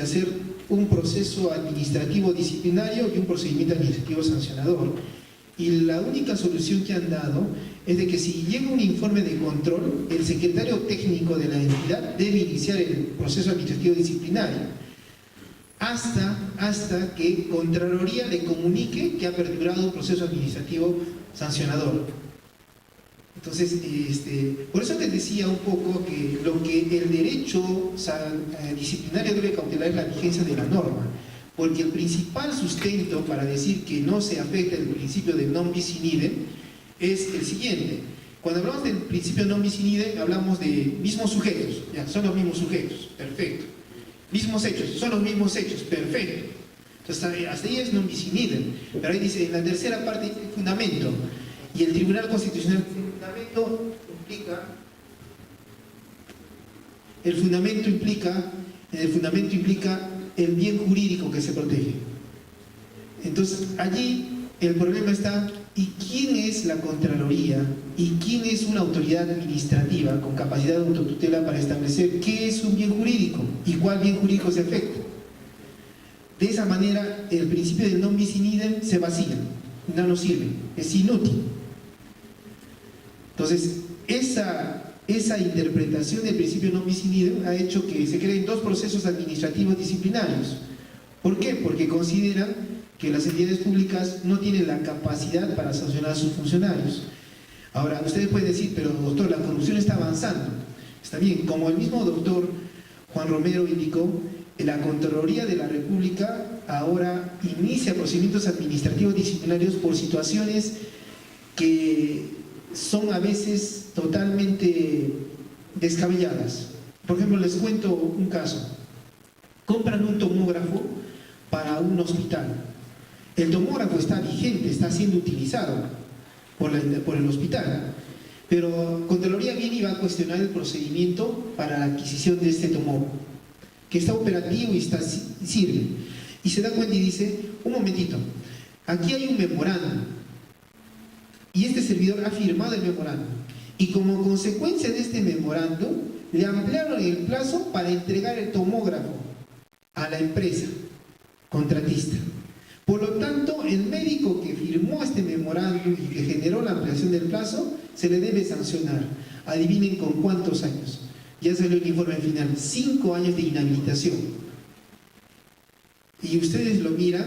hacer un proceso administrativo disciplinario y un procedimiento administrativo sancionador. Y la única solución que han dado es de que si llega un informe de control, el secretario técnico de la entidad debe iniciar el proceso administrativo disciplinario hasta que Contraloría le comunique que ha perdurado un proceso administrativo sancionador. Entonces, por eso te decía un poco que lo que el derecho disciplinario debe cautelar es la vigencia de la norma, porque el principal sustento para decir que no se afecta el principio de non bis in idem es el siguiente. Cuando hablamos del principio non bis in idem, hablamos de mismos sujetos, ya, son los mismos sujetos, perfecto. Mismos hechos, son los mismos hechos, perfecto. Entonces, hasta ahí es non bis in idem, pero ahí dice, en la tercera parte dice fundamento, y el Tribunal Constitucional dice el fundamento implica el bien jurídico que se protege. Entonces, allí el problema está, ¿y quién es la Contraloría? ¿Y quién es una autoridad administrativa con capacidad de autotutela para establecer qué es un bien jurídico y cuál bien jurídico se afecta? De esa manera, el principio del non bis in idem se vacía, no nos sirve, es inútil. Entonces, esa interpretación del principio non bis in idem ha hecho que se creen dos procesos administrativos disciplinarios. ¿Por qué? Porque consideran que las entidades públicas no tienen la capacidad para sancionar a sus funcionarios. Ahora, ustedes pueden decir, pero doctor, la corrupción está avanzando. Está bien, como el mismo doctor Juan Romero indicó, la Contraloría de la República ahora inicia procedimientos administrativos disciplinarios por situaciones que son a veces totalmente descabelladas. Por ejemplo, les cuento un caso. Compran un tomógrafo para un hospital. El tomógrafo está vigente, está siendo utilizado por el hospital, pero Contraloría viene y va a cuestionar el procedimiento para la adquisición de este tomógrafo, que está operativo y sirve. Y se da cuenta y dice, un momentito, aquí hay un memorándum, y este servidor ha firmado el memorándum, y como consecuencia de este memorándum, le ampliaron el plazo para entregar el tomógrafo a la empresa contratista. Por lo tanto, el médico que firmó este memorándum y que generó la ampliación del plazo, se le debe sancionar. Adivinen con cuántos años. Ya salió el informe final, 5 años de inhabilitación. Y ustedes lo miran,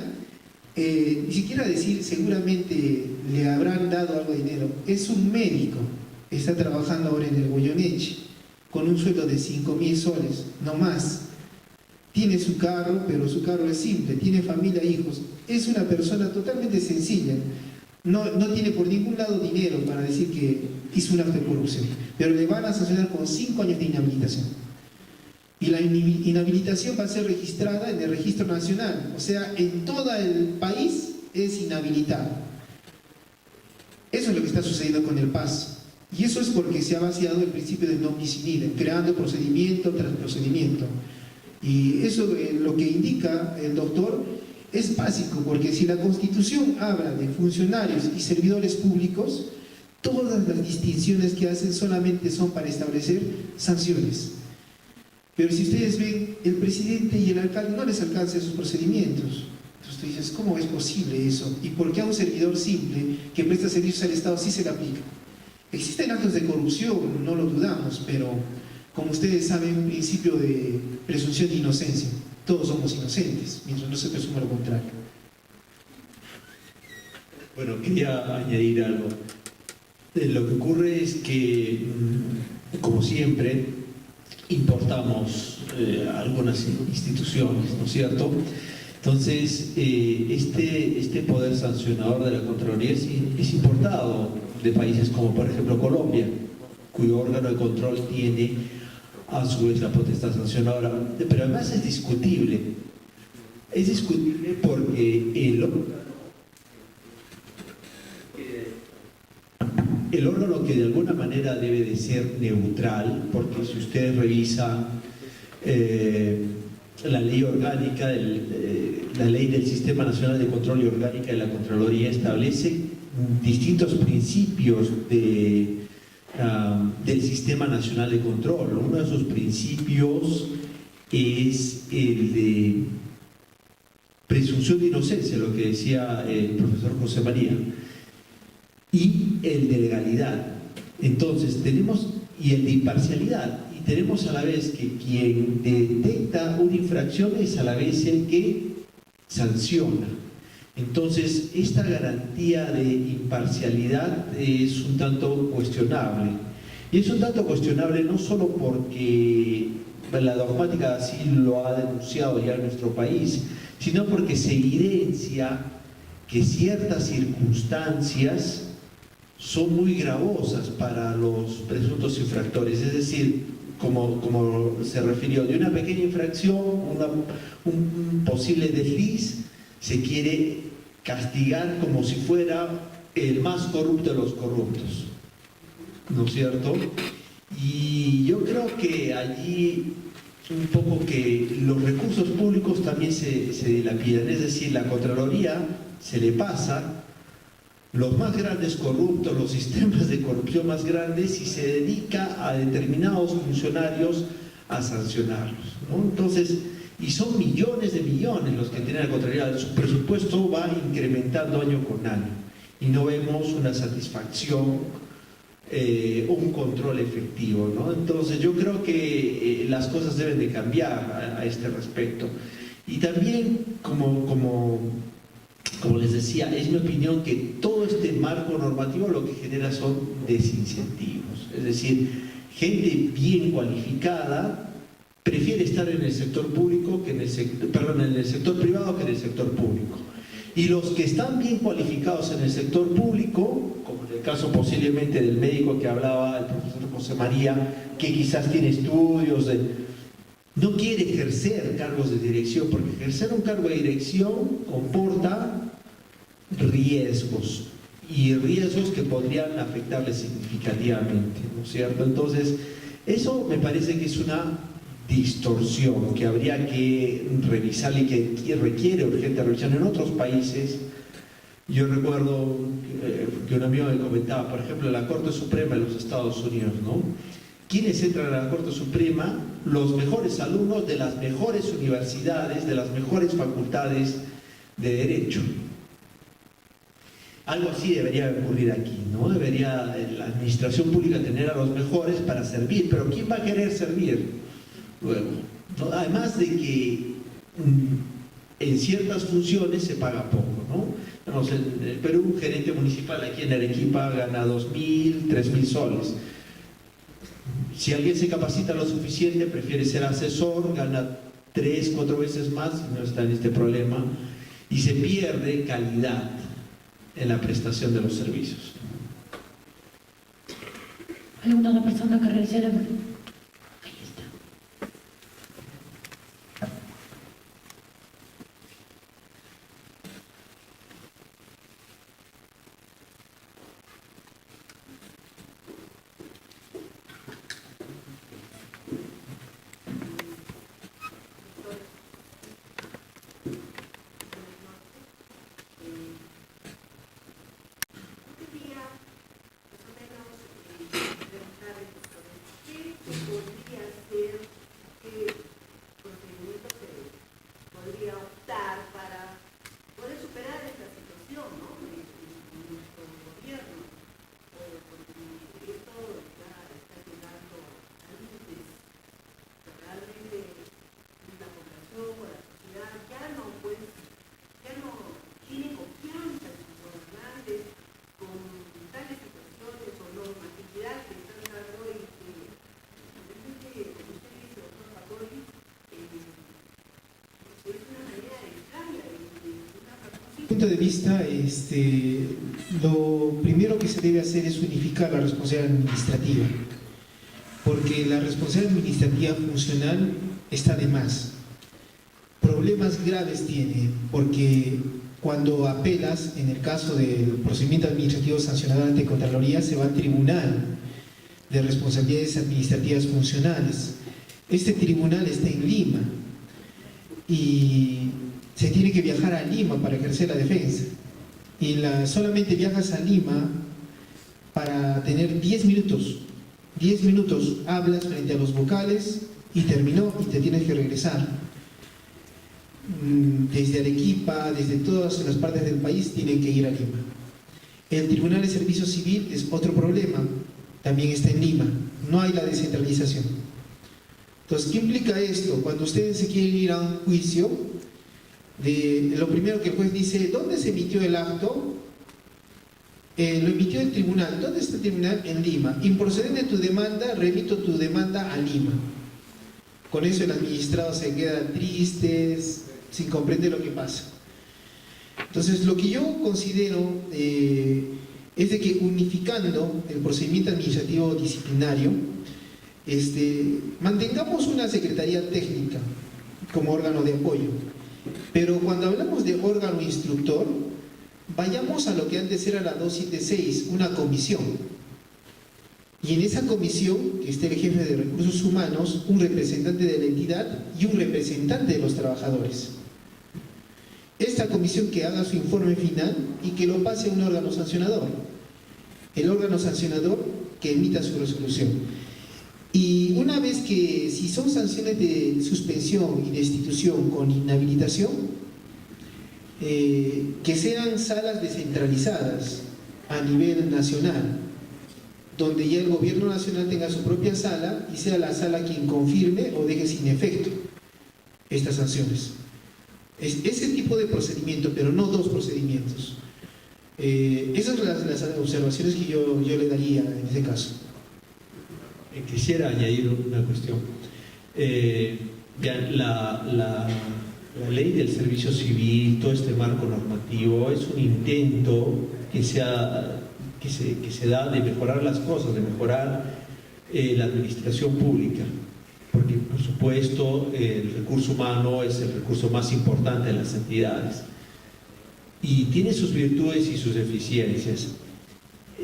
ni siquiera decir, seguramente le habrán dado algo de dinero. Es un médico, está trabajando ahora en el Goyeneche, con un sueldo de 5.000 soles, no más. Tiene su carro, pero su carro es simple, tiene familia, hijos. Es una persona totalmente sencilla. No tiene por ningún lado dinero para decir que hizo un acto de corrupción. Pero le van a sancionar con 5 años de inhabilitación. Y la inhabilitación va a ser registrada en el registro nacional. O sea, en todo el país es inhabilitado. Eso es lo que está sucediendo con el PAS. Y eso es porque se ha vaciado el principio de non bis in idem, creando procedimiento tras procedimiento. Y eso lo que indica el doctor es básico, porque si la Constitución habla de funcionarios y servidores públicos, todas las distinciones que hacen solamente son para establecer sanciones. Pero si ustedes ven, el presidente y el alcalde no les alcanzan esos procedimientos. Entonces tú dices, ¿cómo es posible eso? ¿Y por qué a un servidor simple que presta servicios al Estado sí se le aplica? Existen actos de corrupción, no lo dudamos, pero como ustedes saben, un principio de presunción de inocencia. Todos somos inocentes, mientras no se presuma lo contrario. Bueno, quería añadir algo. Lo que ocurre es que, como siempre, importamos algunas instituciones, ¿no es cierto? Entonces, este poder sancionador de la Contraloría es importado de países como, por ejemplo, Colombia, cuyo órgano de control tiene a su vez la potestad sancionadora, pero además es discutible porque el órgano que de alguna manera debe de ser neutral, porque si ustedes revisan la ley orgánica, la ley del Sistema Nacional de Control y Orgánica de la Contraloría establece distintos principios del Sistema Nacional de Control. Uno de esos principios es el de presunción de inocencia, lo que decía el profesor José María, y el de legalidad. Entonces tenemos, y el de imparcialidad, y tenemos a la vez que quien detecta una infracción es a la vez el que sanciona. Entonces, esta garantía de imparcialidad es un tanto cuestionable. Y es un tanto cuestionable no solo porque la dogmática así lo ha denunciado ya en nuestro país, sino porque se evidencia que ciertas circunstancias son muy gravosas para los presuntos infractores. Es decir, como se refirió, de una pequeña infracción, un posible desliz, se quiere castigar como si fuera el más corrupto de los corruptos, ¿no es cierto? Y yo creo que allí un poco que los recursos públicos también se dilapidan, es decir, la Contraloría se le pasa los más grandes corruptos, los sistemas de corrupción más grandes, y se dedica a determinados funcionarios a sancionarlos, ¿no? Entonces, y son millones de millones los que tiene la Contraloría, su presupuesto va incrementando año con año y no vemos una satisfacción o un control efectivo, ¿no? Entonces yo creo que las cosas deben de cambiar a este respecto. Y también, como les decía, es mi opinión que todo este marco normativo lo que genera son desincentivos, es decir, gente bien cualificada prefiere estar en el sector público que en el sector privado que en el sector público. Y los que están bien cualificados en el sector público, como en el caso posiblemente del médico que hablaba el profesor José María, que quizás tiene estudios, no quiere ejercer cargos de dirección, porque ejercer un cargo de dirección comporta riesgos, y riesgos que podrían afectarle significativamente, ¿no es cierto? Entonces, eso me parece que es una distorsión que habría que revisar y que requiere urgente revisión. En otros países, yo recuerdo que un amigo me comentaba, por ejemplo, la Corte Suprema de los Estados Unidos, ¿no? ¿Quiénes entran a la Corte Suprema? Los mejores alumnos de las mejores universidades, de las mejores facultades de Derecho. Algo así debería ocurrir aquí, ¿no? Debería la administración pública tener a los mejores para servir, pero ¿quién va a querer servir luego, ¿no? Además de que en ciertas funciones se paga poco, ¿no? No sé, en el Perú, un gerente municipal aquí en Arequipa gana 2.000, 3.000 soles. Si alguien se capacita lo suficiente, prefiere ser asesor, gana 3, 4 veces más y no está en este problema, y se pierde calidad en la prestación de los servicios. ¿Alguna otra persona que realice la... Punto de vista, lo primero que se debe hacer es unificar la responsabilidad administrativa, porque la responsabilidad administrativa funcional está de más. Problemas graves tiene, porque cuando apelas, en el caso del procedimiento administrativo sancionador ante Contraloría, se va al Tribunal de Responsabilidades Administrativas Funcionales. Este tribunal está en Lima y se tiene que viajar a Lima para ejercer la defensa, y solamente viajas a Lima para tener 10 minutos, hablas frente a los vocales y terminó, y te tienes que regresar. Desde Arequipa, desde todas las partes del país tienen que ir a Lima. El Tribunal de Servicio Civil es otro problema, también está en Lima, no hay la descentralización. Entonces, ¿qué implica esto? Cuando ustedes se quieren ir a un juicio, Lo primero que el juez dice, ¿dónde se emitió el acto? Lo emitió el tribunal. ¿Dónde está el tribunal? En Lima. Improcedente tu demanda, remito tu demanda a Lima. Con eso el administrado se queda triste, sin comprender lo que pasa. Entonces, lo que yo considero es de que unificando el procedimiento administrativo disciplinario, mantengamos una secretaría técnica como órgano de apoyo, pero cuando hablamos de órgano instructor, vayamos a lo que antes era la 276, una comisión, y en esa comisión que esté el jefe de recursos humanos, un representante de la entidad y un representante de los trabajadores. Esta comisión que haga su informe final y que lo pase a un órgano sancionador, el órgano sancionador que emita su resolución. Y una vez que, si son sanciones de suspensión y destitución con inhabilitación, que sean salas descentralizadas a nivel nacional, donde ya el gobierno nacional tenga su propia sala y sea la sala quien confirme o deje sin efecto estas sanciones. Es ese tipo de procedimiento, pero no dos procedimientos. Esas son las observaciones que yo le daría en este caso. Quisiera añadir una cuestión. La ley del servicio civil, todo este marco normativo, es un intento que se da de mejorar las cosas, de mejorar la administración pública, porque por supuesto el recurso humano es el recurso más importante de las entidades y tiene sus virtudes y sus deficiencias.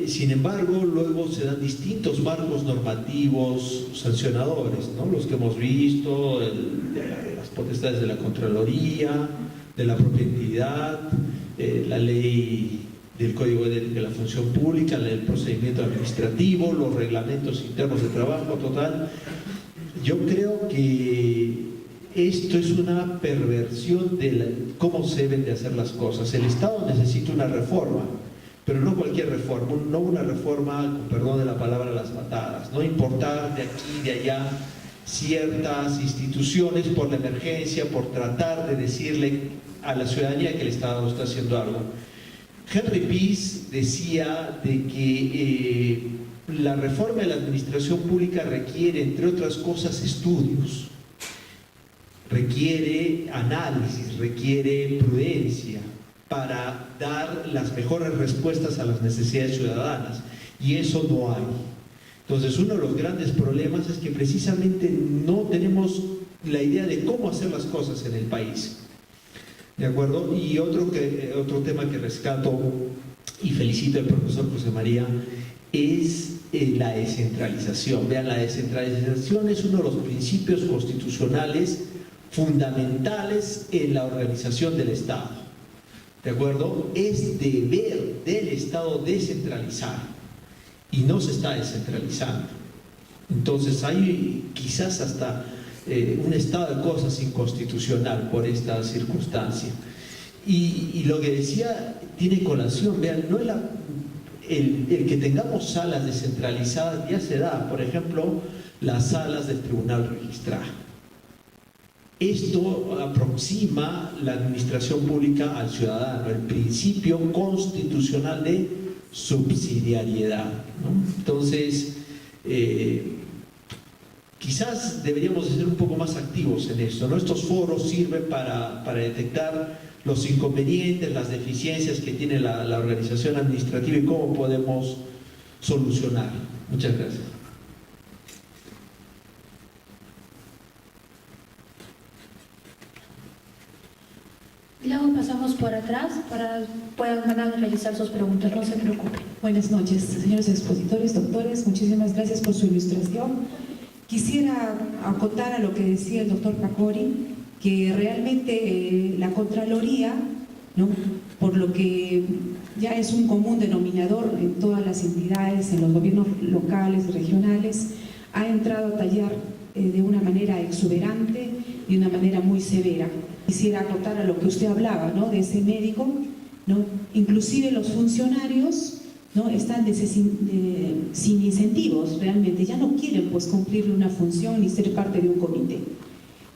Sin embargo, luego se dan distintos marcos normativos sancionadores, ¿no? Los que hemos visto, las potestades de la Contraloría, de la propia entidad, la ley del Código de la Función Pública, el procedimiento administrativo, los reglamentos internos de trabajo, total. Yo creo que esto es una perversión de cómo se deben de hacer las cosas. El Estado necesita una reforma, pero no cualquier reforma, no una reforma, con perdón de la palabra, a las patadas, no importar de aquí y de allá ciertas instituciones por la emergencia, por tratar de decirle a la ciudadanía que el Estado está haciendo algo. Henry Peace decía de que la reforma de la administración pública requiere, entre otras cosas, estudios, requiere análisis, requiere prudencia para dar las mejores respuestas a las necesidades ciudadanas, y eso no hay. Entonces, uno de los grandes problemas es que precisamente no tenemos la idea de cómo hacer las cosas en el país. ¿De acuerdo? Y otro tema que rescato y felicito al profesor José María es la descentralización. Vean, la descentralización es uno de los principios constitucionales fundamentales en la organización del Estado. ¿De acuerdo? Es deber del Estado descentralizar y no se está descentralizando. Entonces hay quizás hasta un estado de cosas inconstitucional por esta circunstancia. Y lo que decía tiene colación. Vean, no el que tengamos salas descentralizadas ya se da, por ejemplo, las salas del Tribunal Registral. Esto aproxima la administración pública al ciudadano, el principio constitucional de subsidiariedad, ¿no? Entonces, quizás deberíamos ser un poco más activos en esto, ¿no? Estos foros sirven para detectar los inconvenientes, las deficiencias que tiene la organización administrativa y cómo podemos solucionar. Muchas gracias. Luego pasamos por atrás para puedan realizar sus preguntas, no se preocupen. Buenas noches, señores expositores, doctores, muchísimas gracias por su ilustración. Quisiera acotar a lo que decía el doctor Pacori, que realmente la Contraloría, ¿no?, por lo que ya es un común denominador en todas las entidades, en los gobiernos locales, regionales, ha entrado a tallar de una manera exuberante y de una manera muy severa. Quisiera acotar a lo que usted hablaba, ¿no?, de ese médico, ¿no? Inclusive los funcionarios, ¿no?, están sin incentivos realmente, ya no quieren pues cumplir una función ni ser parte de un comité.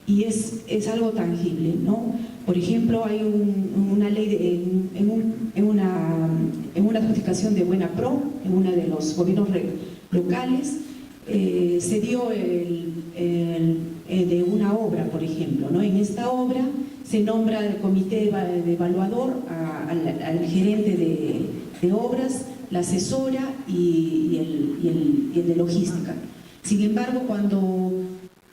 y es algo tangible, ¿no? Por ejemplo, hay una ley, en una adjudicación de Buena Pro, en uno de los gobiernos locales, se dio de una obra, por ejemplo, ¿no? En esta obra se nombra el comité de evaluador al gerente de obras, la asesora y el de logística. Sin embargo, cuando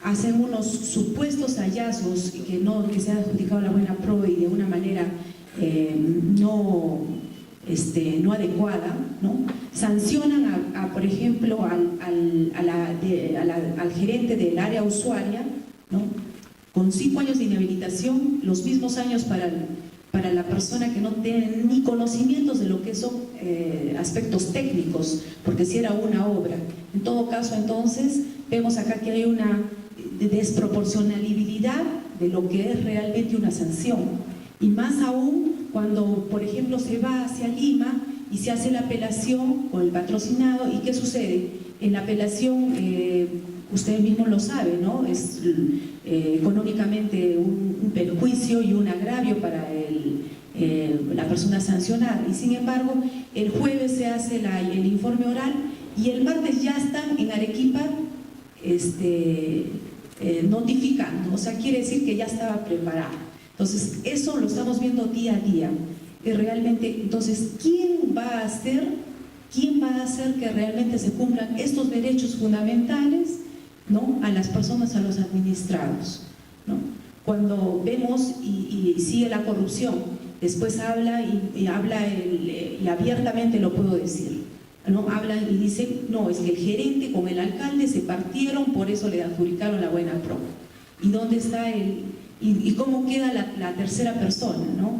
hacen unos supuestos hallazgos que se ha adjudicado la Buena Pro y de una manera no adecuada, ¿no? Sancionan por ejemplo al gerente del área usuaria, ¿no? Con 5 años de inhabilitación, los mismos años para la persona que no tiene ni conocimientos de lo que son aspectos técnicos, porque si era una obra. En todo caso, entonces, vemos acá que hay una desproporcionalidad de lo que es realmente una sanción. Y más aún cuando, por ejemplo, se va hacia Lima y se hace la apelación con el patrocinado. ¿Y qué sucede? En la apelación, usted mismo lo sabe, ¿no? Es económicamente un perjuicio y un agravio para la persona sancionada. Y sin embargo, el jueves se hace el informe oral y el martes ya están en Arequipa notificando. O sea, quiere decir que ya estaba preparado. Entonces, eso lo estamos viendo día a día. Realmente, entonces, ¿quién va a hacer que realmente se cumplan estos derechos fundamentales, ¿no? A las personas, a los administrados, ¿no? Cuando vemos y sigue la corrupción, después habla y abiertamente lo puedo decir, ¿no? Hablan y dicen, no, es que el gerente con el alcalde se partieron, por eso le adjudicaron la Buena Pro. ¿Y dónde está y cómo queda la tercera persona, ¿no?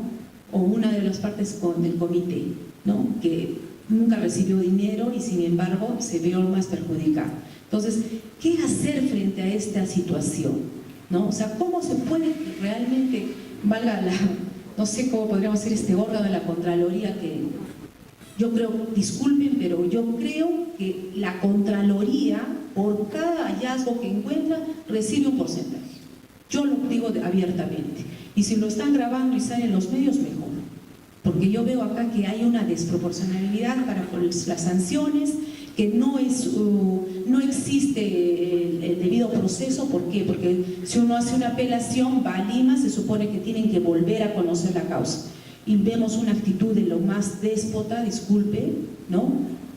O una de las partes del comité, ¿no? Que nunca recibió dinero y sin embargo se vio más perjudicado. Entonces, ¿qué hacer frente a esta situación? ¿No? O sea, ¿cómo se puede realmente, no sé cómo podríamos hacer este órgano de la Contraloría que yo creo, disculpen, pero yo creo que la Contraloría, por cada hallazgo que encuentra, recibe un porcentaje. Yo lo digo abiertamente. Y si lo están grabando y salen los medios, mejor. Porque yo veo acá que hay una desproporcionalidad para las sanciones, que no existe el debido proceso. ¿Por qué? Porque si uno hace una apelación, va a Lima, se supone que tienen que volver a conocer la causa. Y vemos una actitud de lo más déspota, disculpe, ¿no?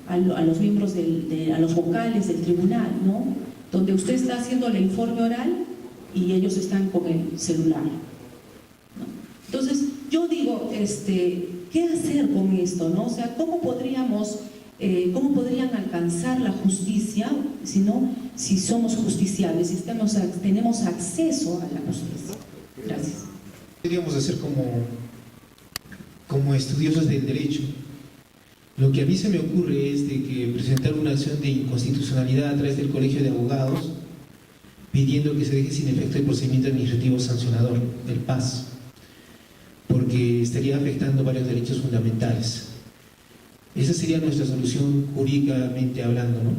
A los miembros, a los vocales del tribunal, ¿no? Donde usted está haciendo el informe oral y ellos están con el celular, ¿no? Entonces, yo digo, ¿qué hacer con esto, no? O sea, ¿cómo podrían alcanzar la justicia si somos justiciables, si tenemos acceso a la justicia? Gracias. Deberíamos hacer como estudiosos del derecho. Lo que a mí se me ocurre es de que presentar una acción de inconstitucionalidad a través del Colegio de Abogados, pidiendo que se deje sin efecto el procedimiento administrativo sancionador, el PAS, porque estaría afectando varios derechos fundamentales. Esa sería nuestra solución jurídicamente hablando, ¿no?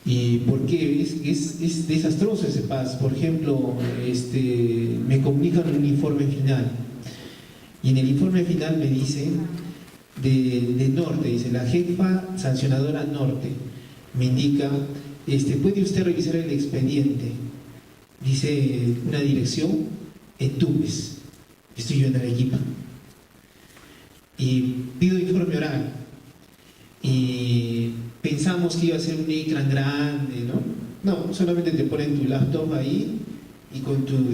¿Y por qué? Es desastroso ese PAS. Por ejemplo, me comunican un informe final, y en el informe final me dice de Norte, dice la jefa sancionadora Norte, me indica, ¿puede usted revisar el expediente? Dice una dirección en Tumbes, estoy yo en Arequipa, y pido informe oral, y pensamos que iba a ser un ecran grande, no, solamente te ponen tu laptop ahí y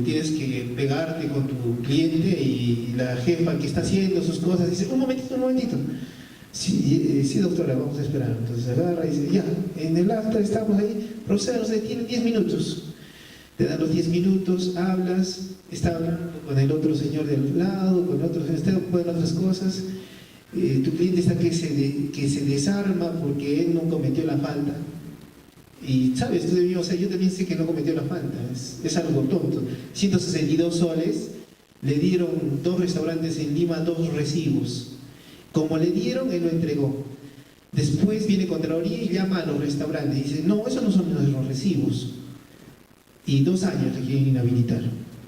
tienes que pegarte con tu cliente, y la jefa que está haciendo sus cosas dice, un momentito. Sí, doctora, vamos a esperar. Entonces agarra y dice, ya, en el acta estamos ahí, proceda, usted tiene 10 minutos. Te dan los 10 minutos, hablas, está hablando con el otro señor del lado, con otro señor, pueden otras cosas. Tu cliente está que se desarma porque él no cometió la falta. Y sabes, yo también sé que no cometió la falta, es algo tonto. 162 soles, le dieron 2 restaurantes en Lima, 2 recibos. Como le dieron, él lo entregó. Después viene Contraloría y llama a los restaurantes y dice, no, esos no son nuestros recibos. y 2 años le quieren inhabilitar.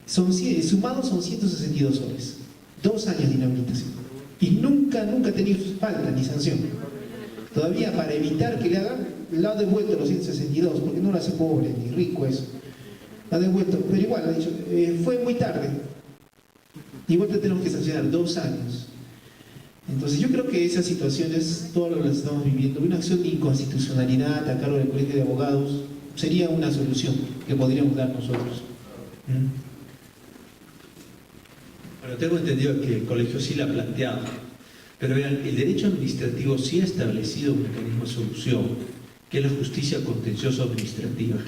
Sumados son 162 horas, 2 años de inhabilitación. Y nunca ha tenido falta ni sanción. Todavía para evitar que le hagan, le ha devuelto los 162, porque no lo hace pobre ni rico eso. Lo ha devuelto, pero igual ha dicho, fue muy tarde. Igual te tenemos que sancionar 2 años. Entonces yo creo que esas situaciones, todas las estamos viviendo, una acción de inconstitucionalidad a cargo del Colegio de Abogados sería una solución que podríamos dar nosotros. Bueno, tengo entendido que el colegio sí la ha planteado, pero vean, el derecho administrativo sí ha establecido un mecanismo de solución, que es la justicia contencioso administrativa.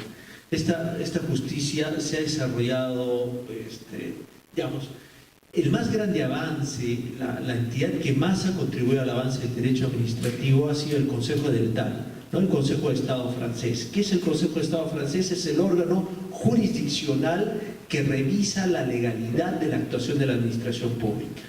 Esta justicia se ha desarrollado, digamos, el más grande avance, la entidad que más ha contribuido al avance del derecho administrativo ha sido el Consejo del TAN, ¿no? El Consejo de Estado francés. ¿Qué es el Consejo de Estado francés? Es el órgano jurisdiccional que revisa la legalidad de la actuación de la administración pública.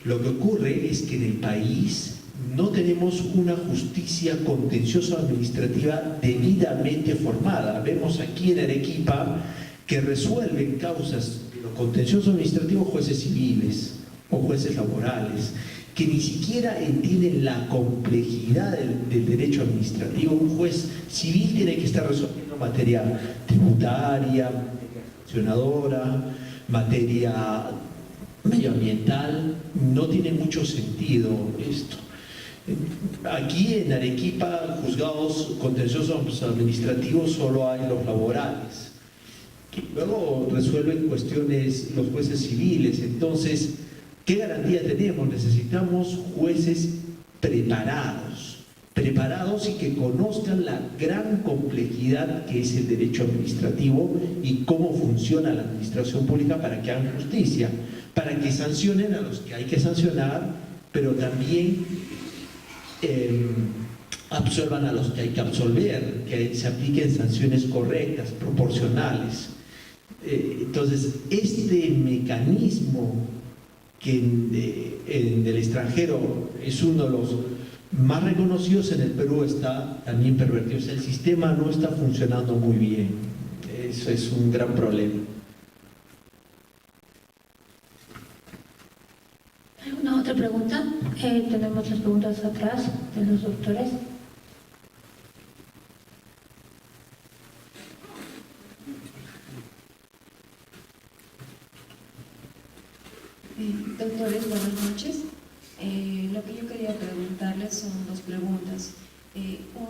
Lo que ocurre es que en el país no tenemos una justicia contencioso administrativa debidamente formada. Vemos aquí en Arequipa que resuelven causas de lo contencioso administrativo jueces civiles o jueces laborales, que ni siquiera entienden la complejidad del derecho administrativo. Un juez civil tiene que estar resolviendo materia tributaria, sancionadora, materia medioambiental. No tiene mucho sentido esto. Aquí en Arequipa, juzgados contenciosos administrativos solo hay los laborales. Luego resuelven cuestiones los jueces civiles. Entonces, ¿qué garantía tenemos? Necesitamos jueces preparados y que conozcan la gran complejidad que es el derecho administrativo y cómo funciona la administración pública para que hagan justicia, para que sancionen a los que hay que sancionar, pero también absuelvan a los que hay que absolver, que se apliquen sanciones correctas, proporcionales. Entonces, este mecanismo que en el extranjero es uno de los más reconocidos, en el Perú está también pervertido. O sea, el sistema no está funcionando muy bien. Eso es un gran problema. ¿Alguna otra pregunta? Tenemos las preguntas atrás de los doctores. Doctores, buenas noches. Lo que yo quería preguntarles son 2 preguntas.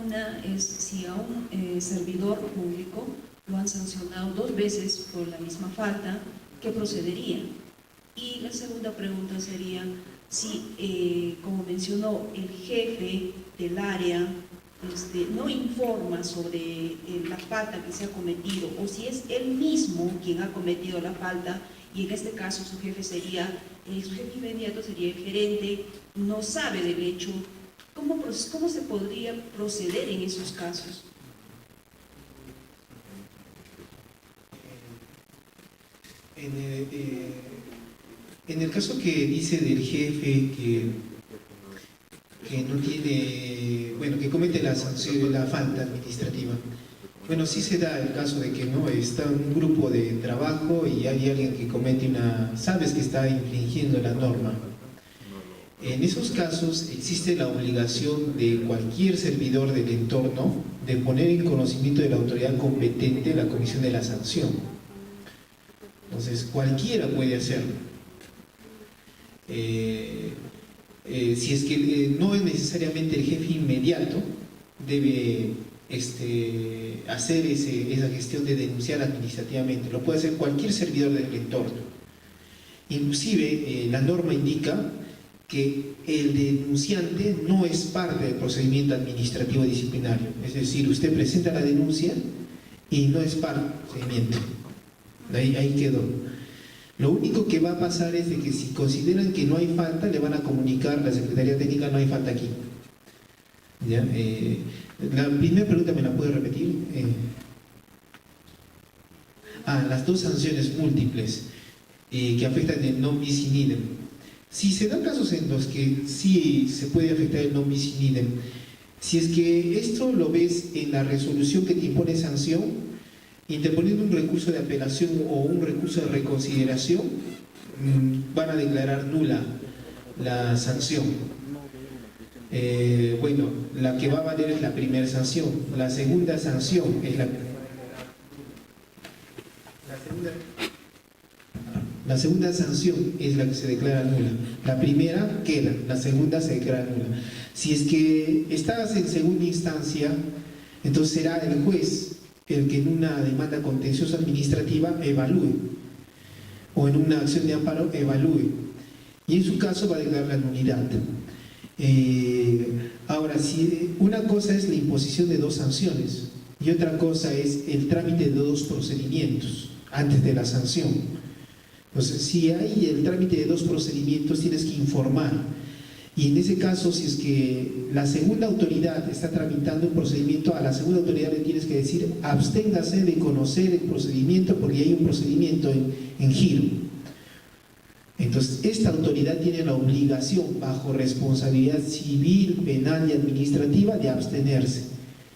Una es si a un servidor público lo han sancionado 2 veces por la misma falta, ¿qué procedería? Y la segunda pregunta sería si, como mencionó, el jefe del área no informa sobre la falta que se ha cometido, o si es él mismo quien ha cometido la falta, y en este caso su jefe inmediato sería el gerente, no sabe del hecho. ¿Cómo se podría proceder en esos casos? En el caso que dice del jefe que no tiene, bueno, que comete la falta administrativa, bueno, sí se da el caso de que no está un grupo de trabajo y hay alguien que comete sabes que está infringiendo la norma. En esos casos existe la obligación de cualquier servidor del entorno de poner en conocimiento de la autoridad competente la comisión de la sanción. Entonces, cualquiera puede hacerlo. Si es que no es necesariamente el jefe inmediato, debe hacer esa gestión de denunciar administrativamente. Lo puede hacer cualquier servidor del entorno. Inclusive, la norma indica que el denunciante no es parte del procedimiento administrativo disciplinario. Es decir, usted presenta la denuncia y no es parte del procedimiento. Ahí quedó. Lo único que va a pasar es de que si consideran que no hay falta, le van a comunicar a la Secretaría Técnica: no hay falta aquí. ¿Ya? La primera pregunta, ¿me la puede repetir? Las 2 sanciones múltiples que afectan el non bis in idem. Si se dan casos en los que sí se puede afectar el non bis in idem, si es que esto lo ves en la resolución que te impone sanción, interponiendo un recurso de apelación o un recurso de reconsideración, van a declarar nula la sanción. Bueno, la que va a valer es la primera sanción. La segunda sanción es la segunda sanción es la que se declara nula. La primera queda, la segunda se declara nula. Si es que estás en segunda instancia, entonces será el juez el que en una demanda contenciosa administrativa evalúe, o en una acción de amparo evalúe, y en su caso va a declarar la nulidad. Ahora, si una cosa es la imposición de 2 sanciones y otra cosa es el trámite de 2 procedimientos antes de la sanción. Entonces, si hay el trámite de 2 procedimientos, tienes que informar. Y en ese caso, si es que la segunda autoridad está tramitando un procedimiento, a la segunda autoridad le tienes que decir: absténgase de conocer el procedimiento porque hay un procedimiento en giro. Entonces, esta autoridad tiene la obligación, bajo responsabilidad civil, penal y administrativa, de abstenerse.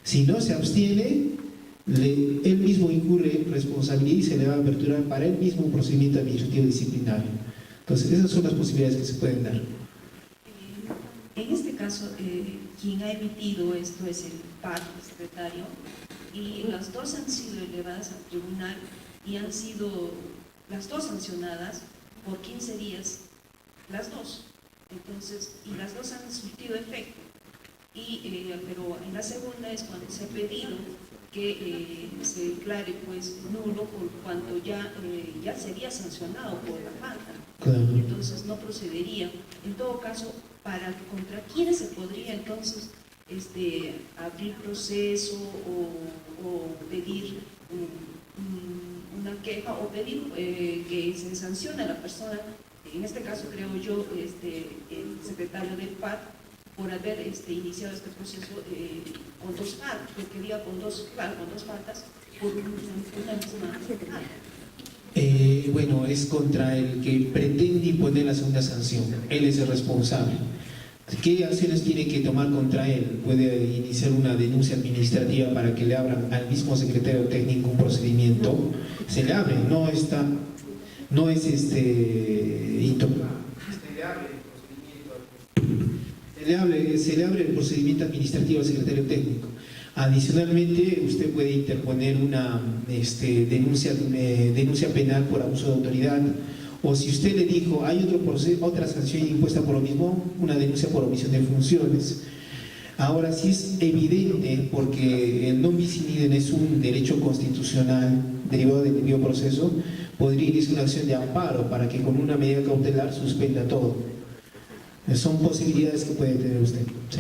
Si no se abstiene, él mismo incurre en responsabilidad y se le va a aperturar para él mismo un procedimiento administrativo disciplinario. Entonces, esas son las posibilidades que se pueden dar. En este caso, quien ha emitido esto es el PAC, el secretario, y las 2 han sido elevadas al tribunal y han sido las 2 sancionadas por 15 días, las 2. Entonces, y las 2 han surtido efecto. Pero en la segunda es cuando se ha pedido que se declare pues nulo por cuanto ya sería sancionado por la falta. Claro. Entonces no procedería. En todo caso, ¿contra quiénes se podría entonces abrir proceso o pedir una queja o pedir que se sancione a la persona? En este caso creo yo el secretario del PAC por haber iniciado este proceso con 2 faltas, porque diga con dos faltas por una misma falta. Bueno, es contra el que pretende imponer la segunda sanción. Él es el responsable. ¿Qué acciones tiene que tomar contra él? Puede iniciar una denuncia administrativa para que le abran al mismo secretario técnico un procedimiento. Se le abre, no es se le abre el procedimiento administrativo al secretario técnico. Adicionalmente, usted puede interponer una denuncia penal por abuso de autoridad, o si usted le dijo hay otra sanción impuesta por lo mismo, una denuncia por omisión de funciones. Ahora, si es evidente, porque el non bis in idem es un derecho constitucional derivado del debido proceso, podría iniciar una acción de amparo para que con una medida cautelar suspenda todo. Son posibilidades que puede tener usted. Sí.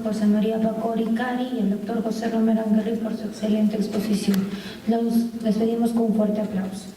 José María Pacori Cari y el doctor José Romero Anguerri por su excelente exposición. Les pedimos con un fuerte aplauso.